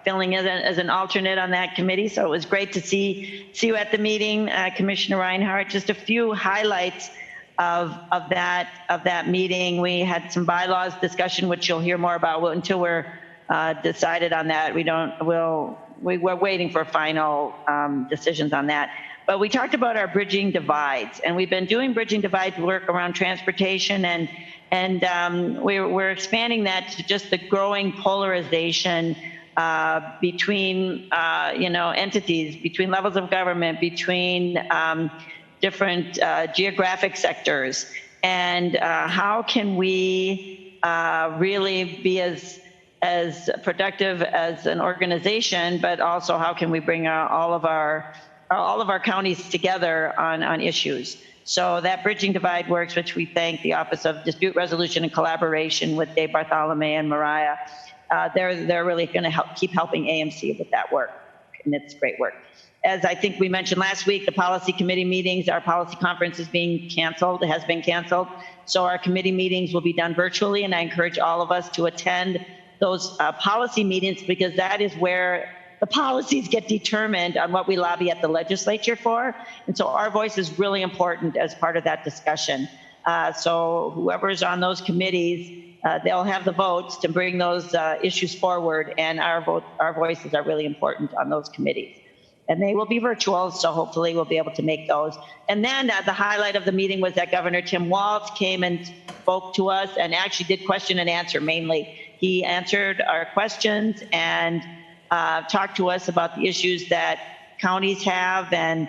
filling in as an alternate on that committee. So it was great to see you at the meeting, Commissioner Reinhardt. Just a few highlights of that meeting. We had some bylaws discussion, which you'll hear more about until we're decided on that. We're waiting for final decisions on that. But we talked about our bridging divides, and we've been doing bridging divide work around transportation, and we're expanding that to just the growing polarization between entities, between levels of government, between different geographic sectors, and how can we really be as productive as an organization, but also how can we bring all of our counties together on issues. So that bridging divide works, which we thank the Office of Dispute Resolution and Collaboration with Dave Bartholomew and Mariah. They're really going to keep helping AMC with that work, and it's great work. As I think we mentioned last week, the policy committee meetings, our policy conference is being canceled, has been canceled. So our committee meetings will be done virtually, and I encourage all of us to attend those policy meetings, because that is where the policies get determined on what we lobby at the legislature for. And so our voice is really important as part of that discussion. So whoever's on those committees, they'll have the votes to bring those issues forward, and our voices are really important on those committees. And they will be virtual, so hopefully we'll be able to make those. And then the highlight of the meeting was that Governor Tim Walz came and spoke to us and actually did question and answer mainly. He answered our questions and talked to us about the issues that counties have, and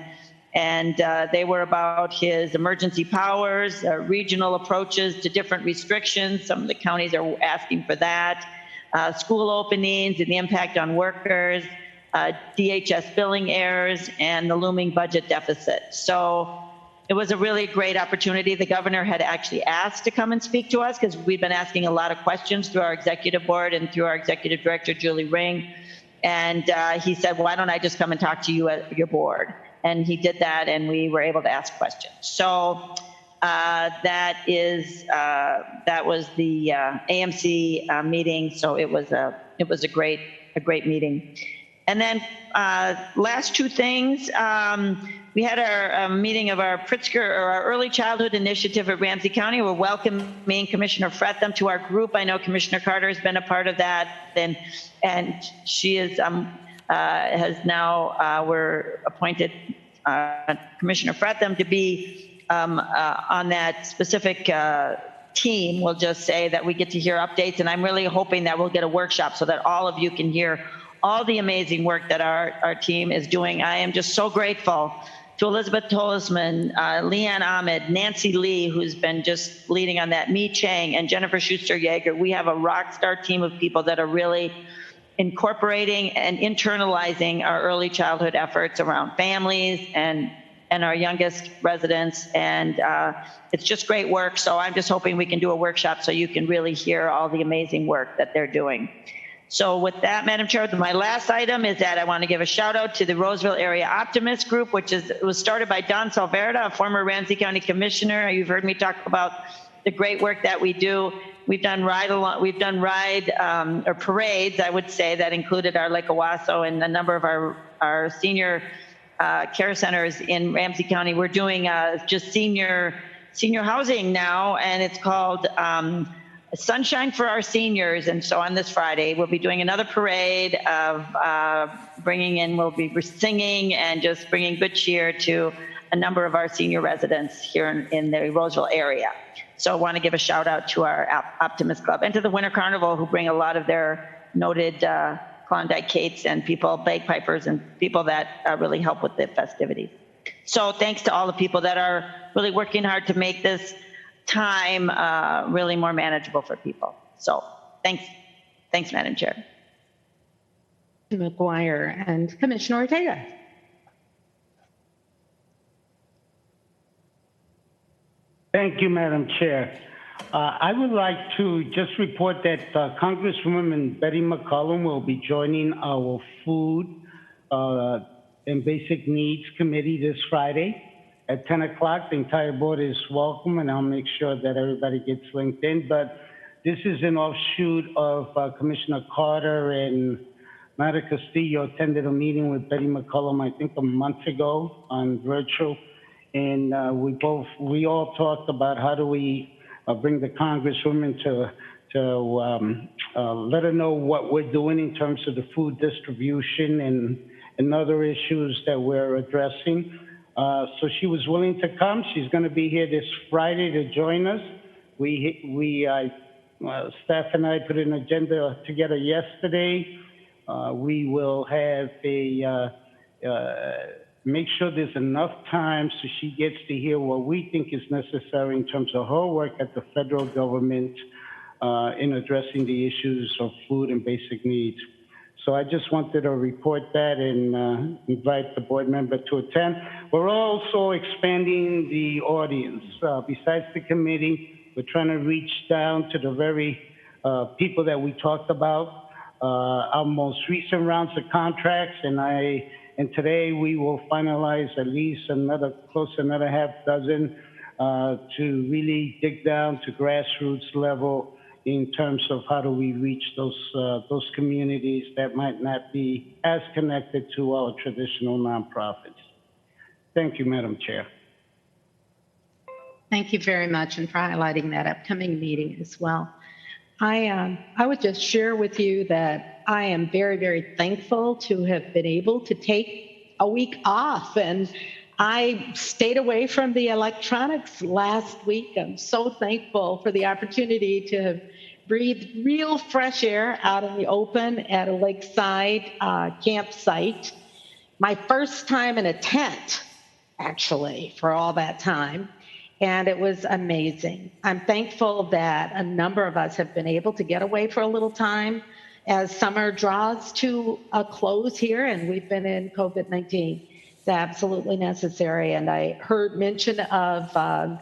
they were about his emergency powers, regional approaches to different restrictions. Some of the counties are asking for that. School openings and the impact on workers, DHS billing errors, and the looming budget deficit. So it was a really great opportunity. The governor had actually asked to come and speak to us because we've been asking a lot of questions through our executive board and through our executive director, Julie Ring. And he said, why don't I just come and talk to you at your board? And he did that, and we were able to ask questions. So that was the AMC meeting. So it was a great meeting. And then last two things, we had our meeting of our Pritzker, or our Early Childhood Initiative at Ramsey County. We're welcoming Commissioner Fretham to our group. I know Commissioner Carter has been a part of that, and she is has now we're appointed Commissioner Fretham to be on that specific team. We'll just say that we get to hear updates, and I'm really hoping that we'll get a workshop so that all of you can hear all the amazing work that our team is doing. I am just so grateful to Elizabeth Tolesman, Leanne Ahmed, Nancy Lee, who's been just leading on that, Mi Chang, and Jennifer Schuster-Yeager. We have a rock star team of people that are really incorporating and internalizing our early childhood efforts around families and our youngest residents. And it's just great work. So I'm just hoping we can do a workshop so you can really hear all the amazing work that they're doing. So with that, Madam Chair, my last item is that I want to give a shout out to the Roseville Area Optimist Group, which was started by Don Salverda, a former Ramsey County Commissioner. You've heard me talk about the great work that we do. We've done or parades, I would say, that included our Lake Owasso and a number of our senior care centers in Ramsey County. We're doing just senior housing now, and it's called Sunshine for Our Seniors. And so on this Friday, we'll be doing another parade of we'll be singing and just bringing good cheer to a number of our senior residents here in the Roseville area. So I want to give a shout out to our Optimist Club and to the Winter Carnival, who bring a lot of their noted Klondike Kates and bagpipers and people that really help with the festivities. So thanks to all the people that are really working hard to make this time really more manageable for people. So thanks, Madam Chair. McGuire and Commissioner Ortega. Thank you, Madam Chair. I would like to just report that Congresswoman Betty McCollum will be joining our Food and Basic Needs Committee this Friday at 10 o'clock. The entire board is welcome, and I'll make sure that everybody gets linked in. But this is an offshoot of Commissioner Carter and Mara Castillo attended a meeting with Betty McCollum, I think a month ago on virtual. and we all talked about how do we bring the Congresswoman to let her know what we're doing in terms of the food distribution and other issues that we're addressing. So she was willing to come. She's going to be here this Friday to join us. Staff and I put an agenda together yesterday. We will have make sure there's enough time so she gets to hear what we think is necessary in terms of her work at the federal government in addressing the issues of food and basic needs. So I just wanted to report that and invite the board member to attend. We're also expanding the audience. Besides the committee, we're trying to reach down to the very people that we talked about. Our most recent rounds of contracts, and today we will finalize at least close to another half dozen to really dig down to grassroots level in terms of how do we reach those communities that might not be as connected to our traditional nonprofits. Thank you, Madam Chair. Thank you very much, and for highlighting that upcoming meeting as well. I would just share with you that I am very, very thankful to have been able to take a week off, and I stayed away from the electronics last week. I'm so thankful for the opportunity to have breathed real fresh air out in the open at a lakeside campsite. My first time in a tent, actually, for all that time. And it was amazing. I'm thankful that a number of us have been able to get away for a little time as summer draws to a close here, and we've been in COVID-19. It's absolutely necessary. And I heard mention of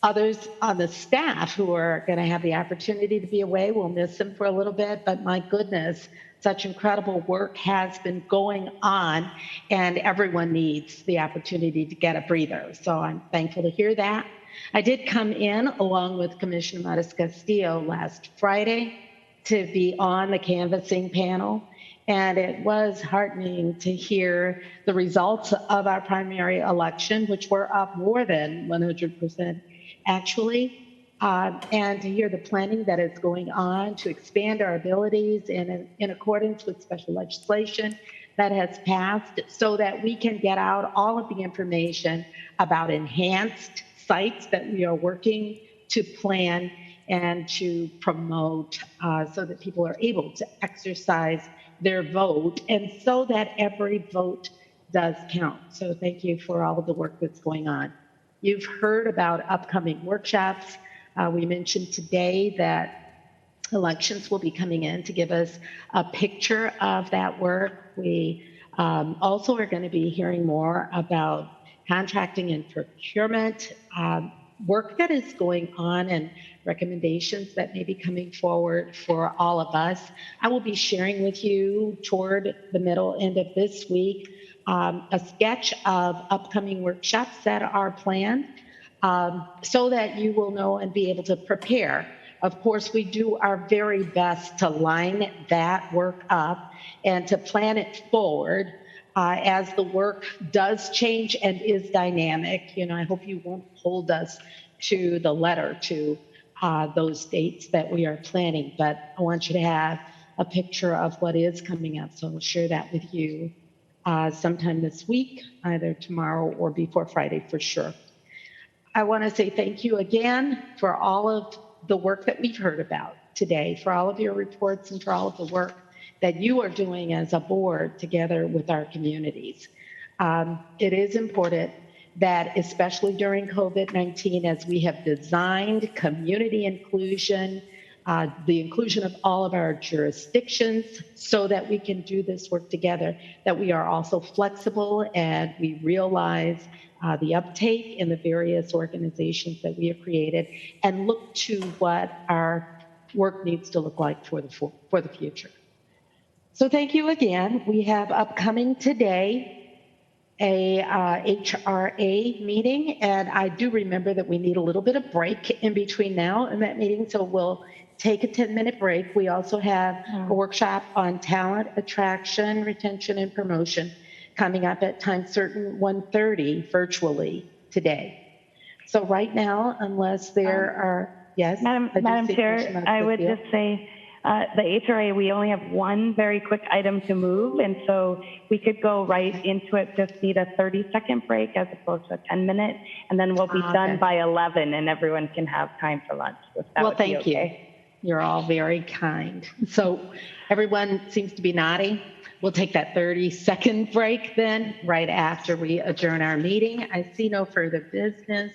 others on the staff who are going to have the opportunity to be away. We'll miss them for a little bit, but my goodness, such incredible work has been going on, and everyone needs the opportunity to get a breather. So I'm thankful to hear that. I did come in along with Commissioner Matas-Castillo last Friday to be on the canvassing panel, and it was heartening to hear the results of our primary election, which were up more than 100% actually. And to hear the planning that is going on to expand our abilities in accordance with special legislation that has passed so that we can get out all of the information about enhanced sites that we are working to plan and to promote so that people are able to exercise their vote and so that every vote does count. So thank you for all of the work that's going on. You've heard about upcoming workshops. We mentioned today that elections will be coming in to give us a picture of that work. We also are going to be hearing more about contracting and procurement, work that is going on and recommendations that may be coming forward for all of us. I will be sharing with you toward the middle end of this week a sketch of upcoming workshops that are planned so that you will know and be able to prepare. Of course, we do our very best to line that work up and to plan it forward as the work does change and is dynamic. You know, I hope you won't hold us to the letter to those dates that we are planning, but I want you to have a picture of what is coming up. So I'll share that with you sometime this week, either tomorrow or before Friday for sure. I want to say thank you again for all of the work that we've heard about today, for all of your reports and for all of the work that you are doing as a board together with our communities. It is important that, especially during COVID-19, as we have designed community inclusion, the inclusion of all of our jurisdictions so that we can do this work together, that we are also flexible and we realize the uptake in the various organizations that we have created and look to what our work needs to look like for the future. So thank you again. We have upcoming today a HRA meeting, and I do remember that we need a little bit of break in between now and that meeting, so we'll take a 10-minute break. We also have a workshop on talent attraction, retention, and promotion coming up at time certain 1:30 virtually today. So right now, unless there are, yes? Madam Chair, I would just say the HRA, we only have one very quick item to move, and so we could go right into it, just need a 30-second break as opposed to a 10-minute, and then we'll be done by 11 and everyone can have time for lunch. If that would be okay. You're all very kind. So everyone seems to be nodding. We'll take that 30-second break then, right after we adjourn our meeting. I see no further business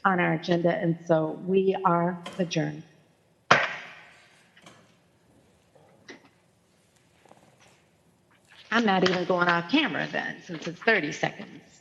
on our agenda, and so we are adjourned. I'm not even going off camera then, since it's 30 seconds.